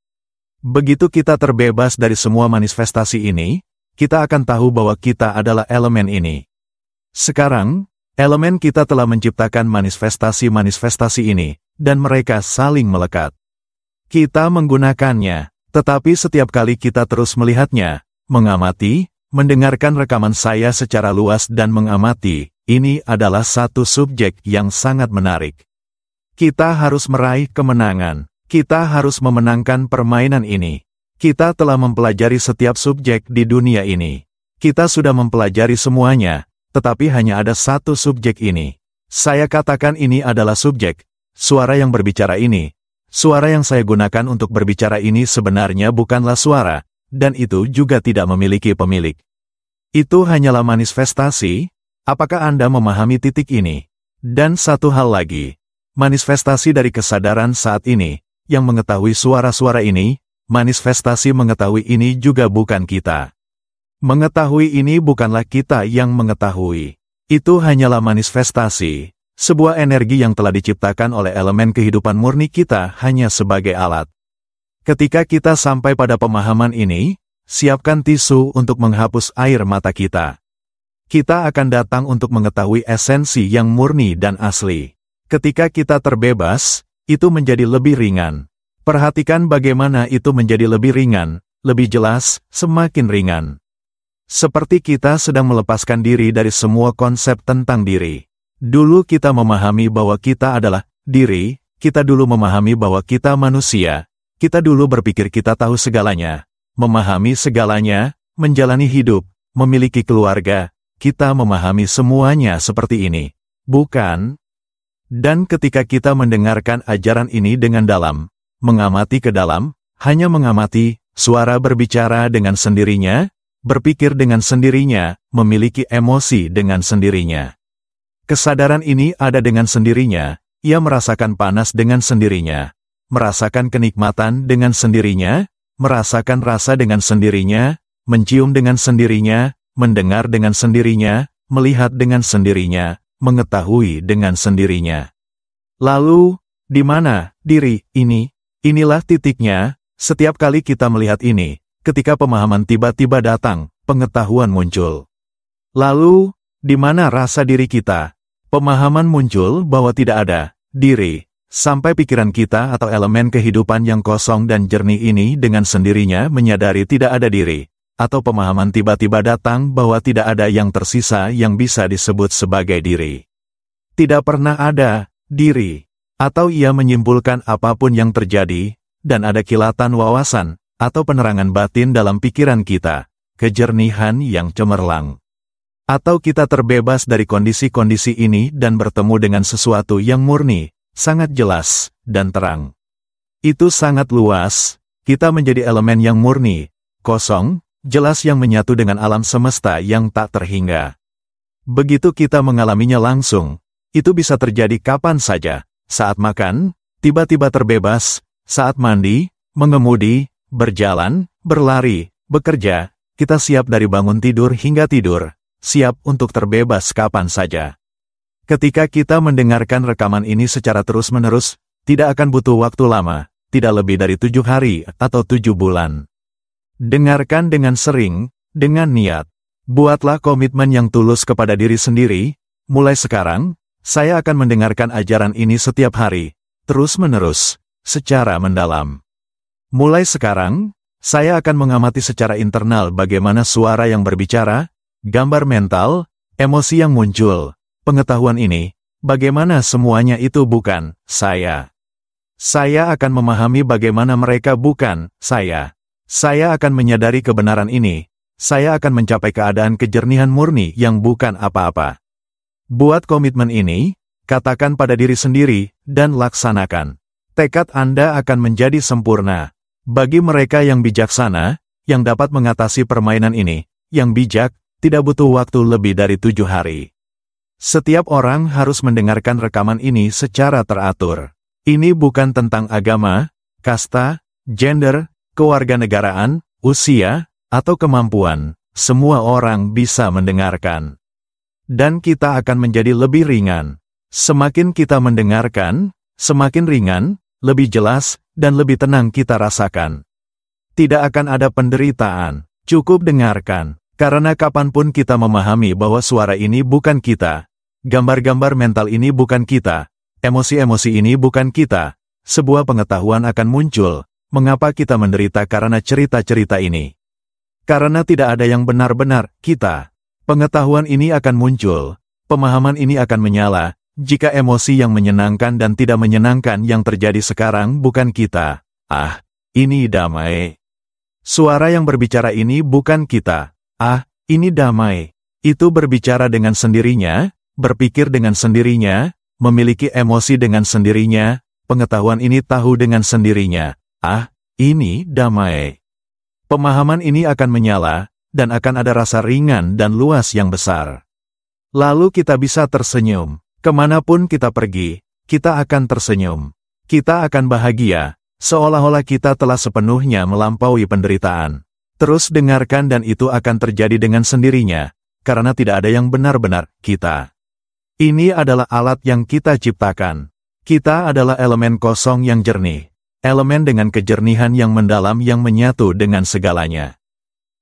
Begitu kita terbebas dari semua manifestasi ini, kita akan tahu bahwa kita adalah elemen ini. Sekarang, elemen kita telah menciptakan manifestasi-manifestasi ini, dan mereka saling melekat. Kita menggunakannya, tetapi setiap kali kita terus melihatnya, mengamati, mendengarkan rekaman saya secara luas dan mengamati, ini adalah satu subjek yang sangat menarik. Kita harus meraih kemenangan. Kita harus memenangkan permainan ini. Kita telah mempelajari setiap subjek di dunia ini. Kita sudah mempelajari semuanya, tetapi hanya ada satu subjek ini. Saya katakan ini adalah subjek. Suara yang berbicara ini. Suara yang saya gunakan untuk berbicara ini sebenarnya bukanlah suara, dan itu juga tidak memiliki pemilik. Itu hanyalah manifestasi. Apakah Anda memahami titik ini? Dan satu hal lagi. Manifestasi dari kesadaran saat ini. Yang mengetahui suara-suara ini, manifestasi mengetahui ini juga bukan kita. Mengetahui ini bukanlah kita yang mengetahui. Itu hanyalah manifestasi, sebuah energi yang telah diciptakan oleh elemen kehidupan murni kita hanya sebagai alat. Ketika kita sampai pada pemahaman ini, siapkan tisu untuk menghapus air mata kita. Kita akan datang untuk mengetahui esensi yang murni dan asli. Ketika kita terbebas, itu menjadi lebih ringan. Perhatikan bagaimana itu menjadi lebih ringan, lebih jelas, semakin ringan. Seperti kita sedang melepaskan diri dari semua konsep tentang diri. Dulu kita memahami bahwa kita adalah diri, kita dulu memahami bahwa kita manusia, kita dulu berpikir kita tahu segalanya, memahami segalanya, menjalani hidup, memiliki keluarga, kita memahami semuanya seperti ini. Bukan? Dan ketika kita mendengarkan ajaran ini dengan dalam, mengamati ke dalam, hanya mengamati, suara berbicara dengan sendirinya, berpikir dengan sendirinya, memiliki emosi dengan sendirinya. Kesadaran ini ada dengan sendirinya, ia merasakan panas dengan sendirinya, merasakan kenikmatan dengan sendirinya, merasakan rasa dengan sendirinya, mencium dengan sendirinya, mendengar dengan sendirinya, melihat dengan sendirinya, mengetahui dengan sendirinya. Lalu, di mana diri ini? Inilah titiknya, setiap kali kita melihat ini, ketika pemahaman tiba-tiba datang, pengetahuan muncul. Lalu, di mana rasa diri kita? Pemahaman muncul bahwa tidak ada diri, sampai pikiran kita atau elemen kehidupan yang kosong dan jernih ini dengan sendirinya menyadari tidak ada diri, atau pemahaman tiba-tiba datang bahwa tidak ada yang tersisa yang bisa disebut sebagai diri. Tidak pernah ada diri, atau ia menyimpulkan apapun yang terjadi, dan ada kilatan wawasan, atau penerangan batin dalam pikiran kita, kejernihan yang cemerlang. Atau kita terbebas dari kondisi-kondisi ini dan bertemu dengan sesuatu yang murni, sangat jelas, dan terang. Itu sangat luas, kita menjadi elemen yang murni, kosong, jelas yang menyatu dengan alam semesta yang tak terhingga. Begitu kita mengalaminya langsung, itu bisa terjadi kapan saja. Saat makan, tiba-tiba terbebas, saat mandi, mengemudi, berjalan, berlari, bekerja, kita siap dari bangun tidur hingga tidur, siap untuk terbebas kapan saja. Ketika kita mendengarkan rekaman ini secara terus-menerus, tidak akan butuh waktu lama, tidak lebih dari 7 hari atau 7 bulan. Dengarkan dengan sering, dengan niat. Buatlah komitmen yang tulus kepada diri sendiri, mulai sekarang, saya akan mendengarkan ajaran ini setiap hari, terus-menerus, secara mendalam. Mulai sekarang, saya akan mengamati secara internal bagaimana suara yang berbicara, gambar mental, emosi yang muncul, pengetahuan ini, bagaimana semuanya itu bukan saya. Saya akan memahami bagaimana mereka bukan saya. Saya akan menyadari kebenaran ini, saya akan mencapai keadaan kejernihan murni yang bukan apa-apa. Buat komitmen ini, katakan pada diri sendiri, dan laksanakan. Tekad Anda akan menjadi sempurna. Bagi mereka yang bijaksana, yang dapat mengatasi permainan ini, yang bijak, tidak butuh waktu lebih dari 7 hari. Setiap orang harus mendengarkan rekaman ini secara teratur. Ini bukan tentang agama, kasta, gender, kewarganegaraan, usia, atau kemampuan. Semua orang bisa mendengarkan. Dan kita akan menjadi lebih ringan. Semakin kita mendengarkan, semakin ringan, lebih jelas, dan lebih tenang kita rasakan. Tidak akan ada penderitaan, cukup dengarkan, karena kapanpun kita memahami bahwa suara ini bukan kita, gambar-gambar mental ini bukan kita, emosi-emosi ini bukan kita, sebuah pengetahuan akan muncul, mengapa kita menderita karena cerita-cerita ini. Karena tidak ada yang benar-benar kita. Pengetahuan ini akan muncul, pemahaman ini akan menyala, jika emosi yang menyenangkan dan tidak menyenangkan yang terjadi sekarang bukan kita. Ah, ini damai. Suara yang berbicara ini bukan kita. Ah, ini damai. Itu berbicara dengan sendirinya, berpikir dengan sendirinya, memiliki emosi dengan sendirinya, pengetahuan ini tahu dengan sendirinya. Ah, ini damai. Pemahaman ini akan menyala, dan akan ada rasa ringan dan luas yang besar. Lalu kita bisa tersenyum. Kemanapun kita pergi, kita akan tersenyum. Kita akan bahagia, seolah-olah kita telah sepenuhnya melampaui penderitaan. Terus dengarkan dan itu akan terjadi dengan sendirinya, karena tidak ada yang benar-benar kita. Ini adalah alat yang kita ciptakan. Kita adalah elemen kosong yang jernih. Elemen dengan kejernihan yang mendalam yang menyatu dengan segalanya.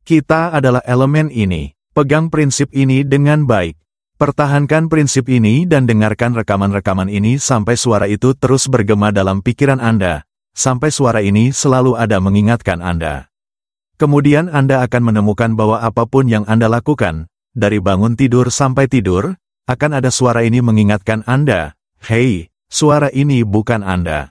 Kita adalah elemen ini. Pegang prinsip ini dengan baik. Pertahankan prinsip ini dan dengarkan rekaman-rekaman ini sampai suara itu terus bergema dalam pikiran Anda. Sampai suara ini selalu ada mengingatkan Anda. Kemudian Anda akan menemukan bahwa apapun yang Anda lakukan, dari bangun tidur sampai tidur, akan ada suara ini mengingatkan Anda. Hei, suara ini bukan Anda.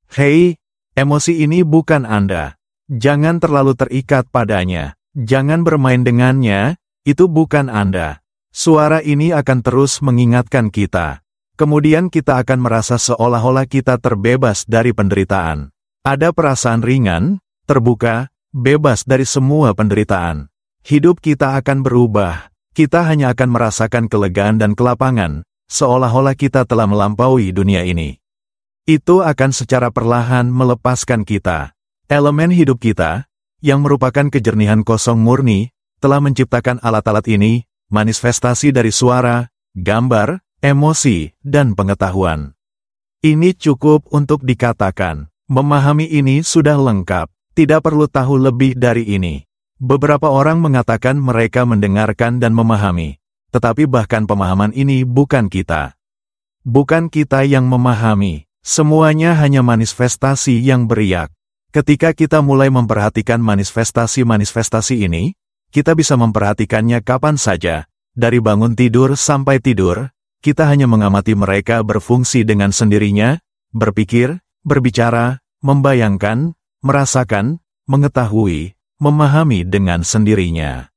Hei, emosi ini bukan Anda. Jangan terlalu terikat padanya. Jangan bermain dengannya, itu bukan Anda. Suara ini akan terus mengingatkan kita. Kemudian kita akan merasa seolah-olah kita terbebas dari penderitaan. Ada perasaan ringan, terbuka, bebas dari semua penderitaan. hidup kita akan berubah. Kita hanya akan merasakan kelegaan dan kelapangan, seolah-olah kita telah melampaui dunia ini. Itu akan secara perlahan melepaskan kita. Elemen hidup kita, yang merupakan kejernihan kosong murni, telah menciptakan alat-alat ini, manifestasi dari suara, gambar, emosi, dan pengetahuan. Ini cukup untuk dikatakan, memahami ini sudah lengkap, tidak perlu tahu lebih dari ini. Beberapa orang mengatakan mereka mendengarkan dan memahami, tetapi bahkan pemahaman ini bukan kita. Bukan kita yang memahami, semuanya hanya manifestasi yang beriak. Ketika kita mulai memperhatikan manifestasi-manifestasi ini, kita bisa memperhatikannya kapan saja, dari bangun tidur sampai tidur, kita hanya mengamati mereka berfungsi dengan sendirinya, berpikir, berbicara, membayangkan, merasakan, mengetahui, memahami dengan sendirinya.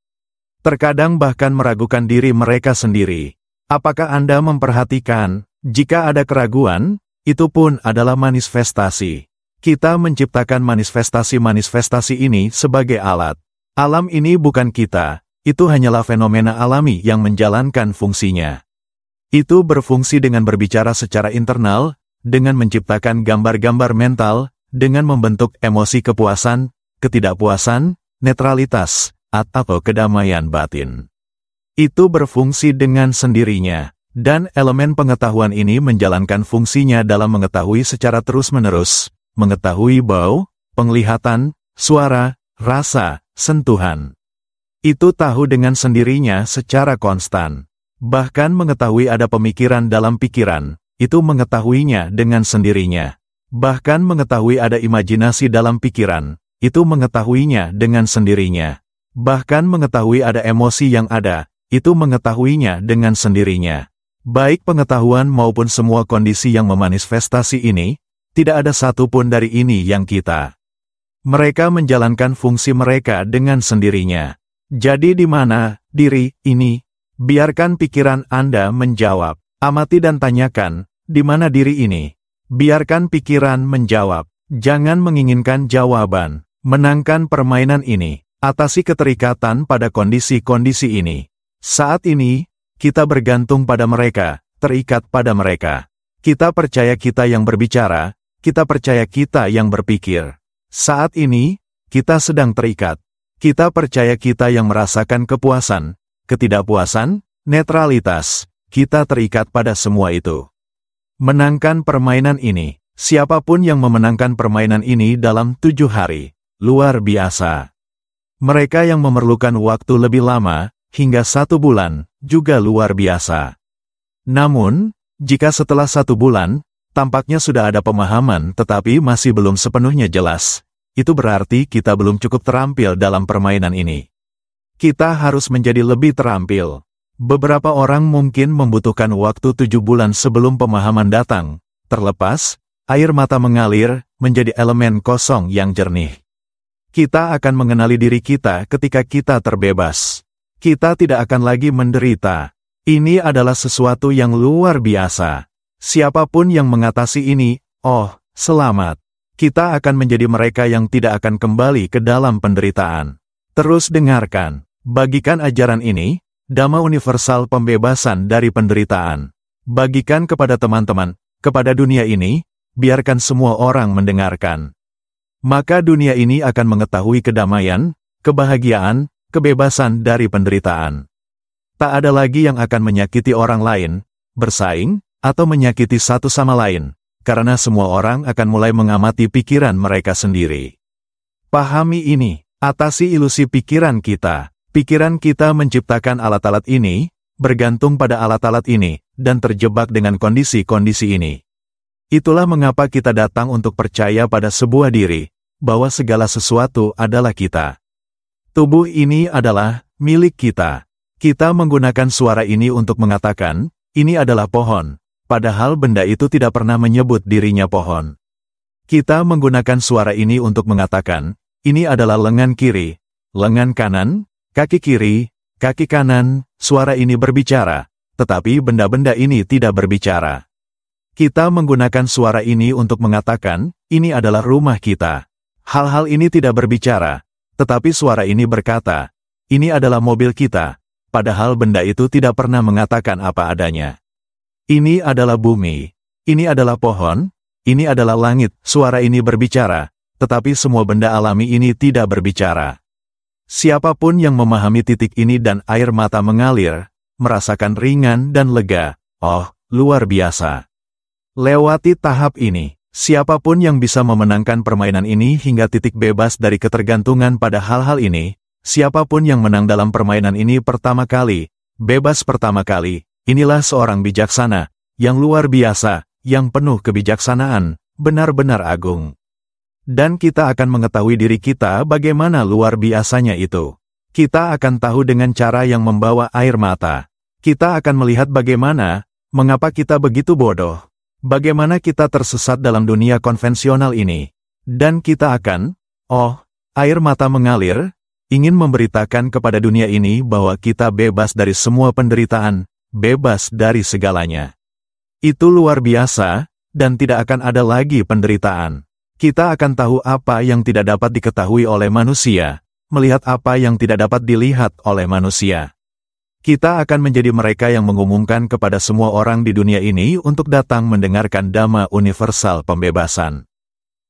Terkadang bahkan meragukan diri mereka sendiri. Apakah Anda memperhatikan, jika ada keraguan, itu pun adalah manifestasi. Kita menciptakan manifestasi-manifestasi ini sebagai alat. Alam ini bukan kita, itu hanyalah fenomena alami yang menjalankan fungsinya. Itu berfungsi dengan berbicara secara internal, dengan menciptakan gambar-gambar mental, dengan membentuk emosi kepuasan, ketidakpuasan, netralitas, atau kedamaian batin. Itu berfungsi dengan sendirinya, dan elemen pengetahuan ini menjalankan fungsinya dalam mengetahui secara terus-menerus, mengetahui bau, penglihatan, suara, rasa, sentuhan. Itu tahu dengan sendirinya secara konstan. Bahkan mengetahui ada pemikiran dalam pikiran, itu mengetahuinya dengan sendirinya. Bahkan mengetahui ada imajinasi dalam pikiran, itu mengetahuinya dengan sendirinya. Bahkan mengetahui ada emosi yang ada, itu mengetahuinya dengan sendirinya. Baik pengetahuan maupun semua kondisi yang memanifestasi ini, tidak ada satu pun dari ini yang kita. Mereka menjalankan fungsi mereka dengan sendirinya. Jadi di mana diri ini? Biarkan pikiran Anda menjawab. Amati dan tanyakan, di mana diri ini? Biarkan pikiran menjawab. Jangan menginginkan jawaban. Menangkan permainan ini. Atasi keterikatan pada kondisi-kondisi ini. Saat ini, kita bergantung pada mereka, terikat pada mereka. Kita percaya kita yang berbicara, kita percaya kita yang berpikir. Saat ini, kita sedang terikat. Kita percaya kita yang merasakan kepuasan, ketidakpuasan, netralitas. Kita terikat pada semua itu. Menangkan permainan ini. Siapapun yang memenangkan permainan ini dalam 7 hari, luar biasa. Mereka yang memerlukan waktu lebih lama, hingga 1 bulan, juga luar biasa. Namun, jika setelah 1 bulan, tampaknya sudah ada pemahaman tetapi masih belum sepenuhnya jelas, itu berarti kita belum cukup terampil dalam permainan ini. Kita harus menjadi lebih terampil. Beberapa orang mungkin membutuhkan waktu 7 bulan sebelum pemahaman datang, terlepas, air mata mengalir, menjadi elemen kosong yang jernih. Kita akan mengenali diri kita ketika kita terbebas. Kita tidak akan lagi menderita. Ini adalah sesuatu yang luar biasa. Siapapun yang mengatasi ini, oh, selamat. Kita akan menjadi mereka yang tidak akan kembali ke dalam penderitaan. Terus dengarkan, bagikan ajaran ini, Dhamma universal pembebasan dari penderitaan. Bagikan kepada teman-teman, kepada dunia ini, biarkan semua orang mendengarkan. Maka dunia ini akan mengetahui kedamaian, kebahagiaan, kebebasan dari penderitaan. Tak ada lagi yang akan menyakiti orang lain, bersaing, atau menyakiti satu sama lain, karena semua orang akan mulai mengamati pikiran mereka sendiri. Pahami ini, atasi ilusi pikiran kita. Pikiran kita menciptakan alat-alat ini, bergantung pada alat-alat ini, dan terjebak dengan kondisi-kondisi ini. Itulah mengapa kita datang untuk percaya pada sebuah diri, bahwa segala sesuatu adalah kita. Tubuh ini adalah milik kita. Kita menggunakan suara ini untuk mengatakan, ini adalah pohon. Padahal benda itu tidak pernah menyebut dirinya pohon. Kita menggunakan suara ini untuk mengatakan, ini adalah lengan kiri, lengan kanan, kaki kiri, kaki kanan, suara ini berbicara, tetapi benda-benda ini tidak berbicara. Kita menggunakan suara ini untuk mengatakan, ini adalah rumah kita. Hal-hal ini tidak berbicara, tetapi suara ini berkata, ini adalah mobil kita, padahal benda itu tidak pernah mengatakan apa adanya. Ini adalah bumi, ini adalah pohon, ini adalah langit, suara ini berbicara, tetapi semua benda alami ini tidak berbicara. Siapapun yang memahami titik ini dan air mata mengalir, merasakan ringan dan lega, oh, luar biasa. Lewati tahap ini, siapapun yang bisa memenangkan permainan ini hingga titik bebas dari ketergantungan pada hal-hal ini, siapapun yang menang dalam permainan ini pertama kali, bebas pertama kali, inilah seorang bijaksana, yang luar biasa, yang penuh kebijaksanaan, benar-benar agung. Dan kita akan mengetahui diri kita bagaimana luar biasanya itu. Kita akan tahu dengan cara yang membawa air mata. Kita akan melihat bagaimana, mengapa kita begitu bodoh. Bagaimana kita tersesat dalam dunia konvensional ini. Dan kita akan, air mata mengalir, ingin memberitakan kepada dunia ini bahwa kita bebas dari semua penderitaan, bebas dari segalanya. Itu luar biasa, dan tidak akan ada lagi penderitaan. Kita akan tahu apa yang tidak dapat diketahui oleh manusia, melihat apa yang tidak dapat dilihat oleh manusia. Kita akan menjadi mereka yang mengumumkan kepada semua orang di dunia ini untuk datang mendengarkan Dhamma universal pembebasan.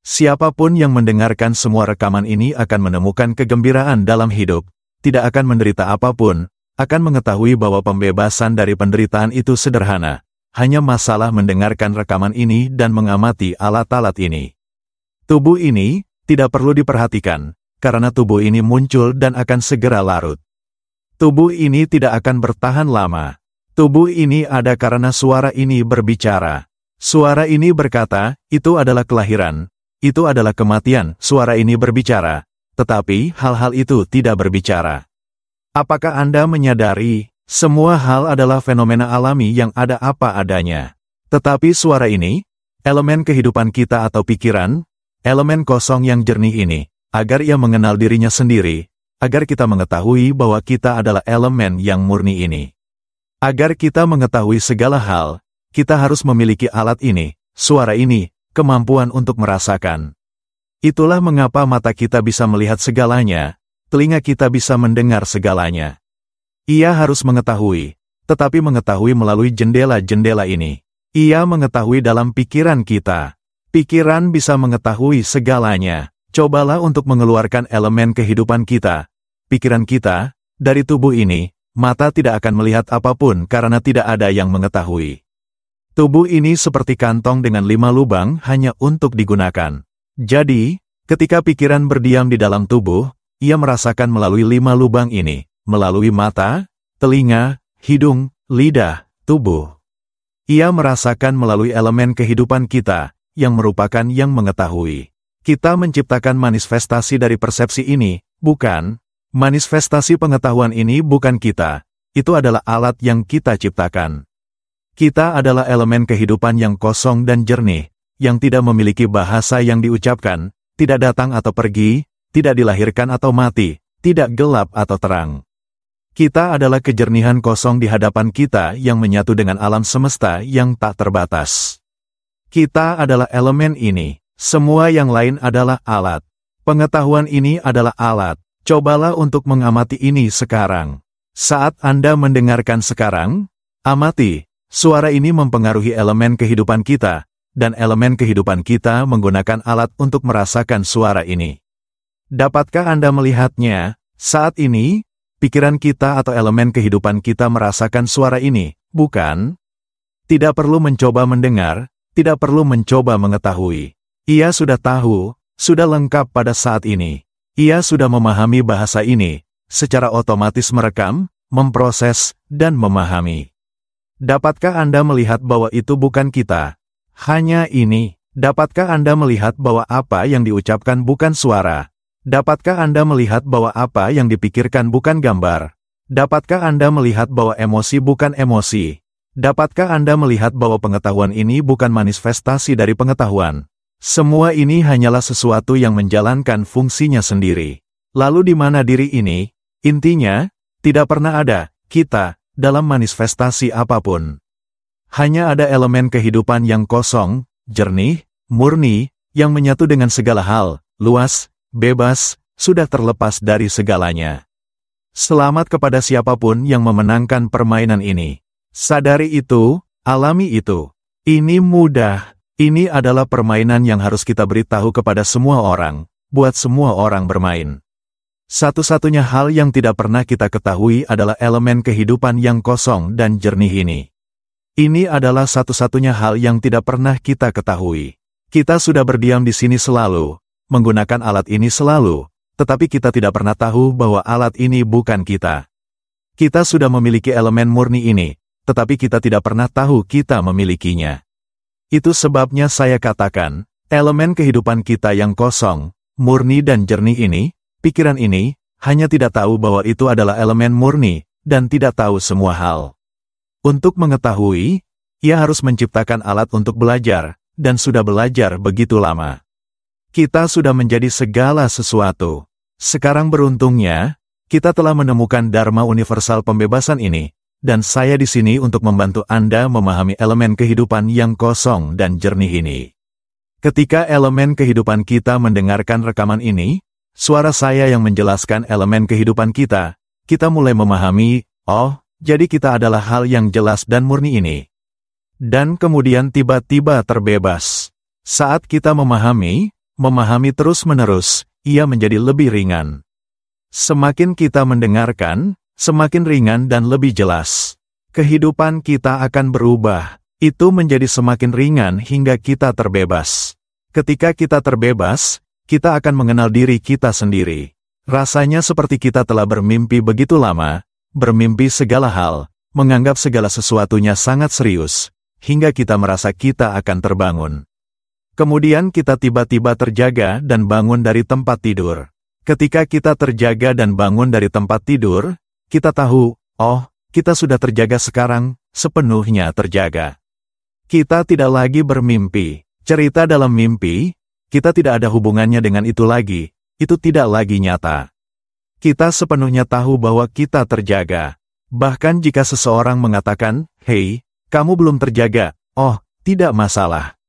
Siapapun yang mendengarkan semua rekaman ini akan menemukan kegembiraan dalam hidup, tidak akan menderita apapun, akan mengetahui bahwa pembebasan dari penderitaan itu sederhana, hanya masalah mendengarkan rekaman ini dan mengamati alat-alat ini. Tubuh ini tidak perlu diperhatikan, karena tubuh ini muncul dan akan segera larut. Tubuh ini tidak akan bertahan lama. Tubuh ini ada karena suara ini berbicara. Suara ini berkata, itu adalah kelahiran, itu adalah kematian. Suara ini berbicara, tetapi hal-hal itu tidak berbicara. Apakah Anda menyadari, semua hal adalah fenomena alami yang ada apa adanya. Tetapi suara ini, elemen kehidupan kita atau pikiran, elemen kosong yang jernih ini, agar ia mengenal dirinya sendiri, agar kita mengetahui bahwa kita adalah elemen yang murni ini. Agar kita mengetahui segala hal, kita harus memiliki alat ini, suara ini, kemampuan untuk merasakan. Itulah mengapa mata kita bisa melihat segalanya, telinga kita bisa mendengar segalanya. Ia harus mengetahui, tetapi mengetahui melalui jendela-jendela ini. Ia mengetahui dalam pikiran kita. Pikiran bisa mengetahui segalanya. Cobalah untuk mengeluarkan elemen kehidupan kita, pikiran kita, dari tubuh ini, mata tidak akan melihat apapun karena tidak ada yang mengetahui. Tubuh ini seperti kantong dengan 5 lubang hanya untuk digunakan. Jadi, ketika pikiran berdiam di dalam tubuh, ia merasakan melalui 5 lubang ini, melalui mata, telinga, hidung, lidah, tubuh. Ia merasakan melalui elemen kehidupan kita, yang merupakan yang mengetahui. Kita menciptakan manifestasi dari persepsi ini, bukan? Manifestasi pengetahuan ini bukan kita, itu adalah alat yang kita ciptakan. Kita adalah elemen kehidupan yang kosong dan jernih, yang tidak memiliki bahasa yang diucapkan, tidak datang atau pergi, tidak dilahirkan atau mati, tidak gelap atau terang. Kita adalah kejernihan kosong di hadapan kita yang menyatu dengan alam semesta yang tak terbatas. Kita adalah elemen ini, semua yang lain adalah alat. Pengetahuan ini adalah alat. Cobalah untuk mengamati ini sekarang. Saat Anda mendengarkan sekarang, amati, suara ini mempengaruhi elemen kehidupan kita, dan elemen kehidupan kita menggunakan alat untuk merasakan suara ini. Dapatkah Anda melihatnya? Saat ini, pikiran kita atau elemen kehidupan kita merasakan suara ini, bukan? Tidak perlu mencoba mendengar, tidak perlu mencoba mengetahui. Ia sudah tahu, sudah lengkap pada saat ini. Ia sudah memahami bahasa ini, secara otomatis merekam, memproses, dan memahami. Dapatkah Anda melihat bahwa itu bukan kita? Hanya ini. Dapatkah Anda melihat bahwa apa yang diucapkan bukan suara? Dapatkah Anda melihat bahwa apa yang dipikirkan bukan gambar? Dapatkah Anda melihat bahwa emosi bukan emosi? Dapatkah Anda melihat bahwa pengetahuan ini bukan manifestasi dari pengetahuan? Semua ini hanyalah sesuatu yang menjalankan fungsinya sendiri. Lalu di mana diri ini? Intinya, tidak pernah ada kita dalam manifestasi apapun. Hanya ada elemen kehidupan yang kosong, jernih, murni, yang menyatu dengan segala hal, luas, bebas, sudah terlepas dari segalanya. Selamat kepada siapapun yang memenangkan permainan ini. Sadari itu, alami itu. Ini mudah. Ini adalah permainan yang harus kita beritahu kepada semua orang, buat semua orang bermain. Satu-satunya hal yang tidak pernah kita ketahui adalah elemen kehidupan yang kosong dan jernih ini. Ini adalah satu-satunya hal yang tidak pernah kita ketahui. Kita sudah berdiam di sini selalu, menggunakan alat ini selalu, tetapi kita tidak pernah tahu bahwa alat ini bukan kita. Kita sudah memiliki elemen murni ini, tetapi kita tidak pernah tahu kita memilikinya. Itu sebabnya saya katakan, elemen kehidupan kita yang kosong, murni dan jernih ini, pikiran ini, hanya tidak tahu bahwa itu adalah elemen murni, dan tidak tahu semua hal. Untuk mengetahui, ia harus menciptakan alat untuk belajar, dan sudah belajar begitu lama. Kita sudah menjadi segala sesuatu. Sekarang beruntungnya, kita telah menemukan Dharma universal pembebasan ini, dan saya di sini untuk membantu Anda memahami elemen kehidupan yang kosong dan jernih ini. Ketika elemen kehidupan kita mendengarkan rekaman ini, suara saya yang menjelaskan elemen kehidupan kita mulai memahami, oh, jadi kita adalah hal yang jelas dan murni ini. Dan kemudian tiba-tiba terbebas. Saat kita memahami terus-menerus, ia menjadi lebih ringan. Semakin kita mendengarkan, semakin ringan dan lebih jelas. Kehidupan kita akan berubah. Itu menjadi semakin ringan hingga kita terbebas. Ketika kita terbebas, kita akan mengenal diri kita sendiri. Rasanya seperti kita telah bermimpi begitu lama, bermimpi segala hal, menganggap segala sesuatunya sangat serius, hingga kita merasa kita akan terbangun. Kemudian kita tiba-tiba terjaga dan bangun dari tempat tidur. Ketika kita terjaga dan bangun dari tempat tidur, kita tahu, oh, kita sudah terjaga sekarang, sepenuhnya terjaga. Kita tidak lagi bermimpi. Cerita dalam mimpi, kita tidak ada hubungannya dengan itu lagi, itu tidak lagi nyata. Kita sepenuhnya tahu bahwa kita terjaga. Bahkan jika seseorang mengatakan, "Hei, kamu belum terjaga," oh, tidak masalah.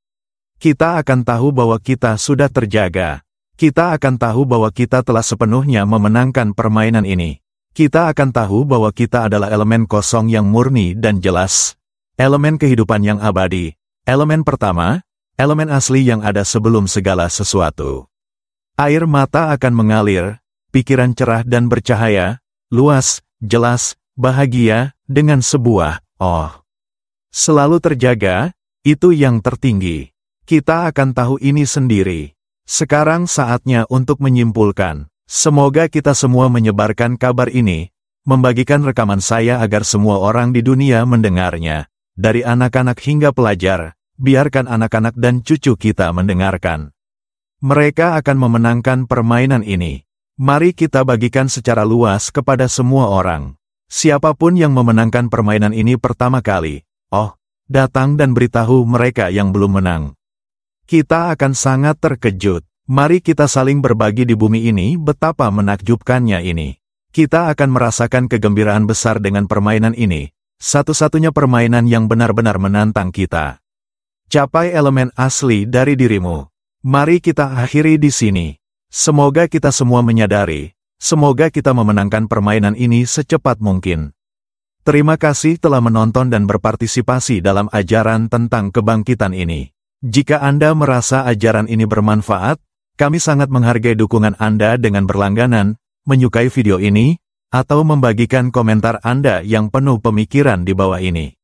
Kita akan tahu bahwa kita sudah terjaga. Kita akan tahu bahwa kita telah sepenuhnya memenangkan permainan ini. Kita akan tahu bahwa kita adalah elemen kosong yang murni dan jelas. Elemen kehidupan yang abadi. Elemen pertama, elemen asli yang ada sebelum segala sesuatu. Air mata akan mengalir, pikiran cerah dan bercahaya, luas, jelas, bahagia, dengan sebuah, oh. Selalu terjaga, itu yang tertinggi. Kita akan tahu ini sendiri. Sekarang saatnya untuk menyimpulkan. Semoga kita semua menyebarkan kabar ini, membagikan rekaman saya agar semua orang di dunia mendengarnya. Dari anak-anak hingga pelajar, biarkan anak-anak dan cucu kita mendengarkan. Mereka akan memenangkan permainan ini. Mari kita bagikan secara luas kepada semua orang. Siapapun yang memenangkan permainan ini pertama kali, oh, datang dan beritahu mereka yang belum menang. Kita akan sangat terkejut. Mari kita saling berbagi di bumi ini betapa menakjubkannya ini. Kita akan merasakan kegembiraan besar dengan permainan ini. Satu-satunya permainan yang benar-benar menantang kita. Capai elemen asli dari dirimu. Mari kita akhiri di sini. Semoga kita semua menyadari. Semoga kita memenangkan permainan ini secepat mungkin. Terima kasih telah menonton dan berpartisipasi dalam ajaran tentang kebangkitan ini. Jika Anda merasa ajaran ini bermanfaat, kami sangat menghargai dukungan Anda dengan berlangganan, menyukai video ini, atau membagikan komentar Anda yang penuh pemikiran di bawah ini.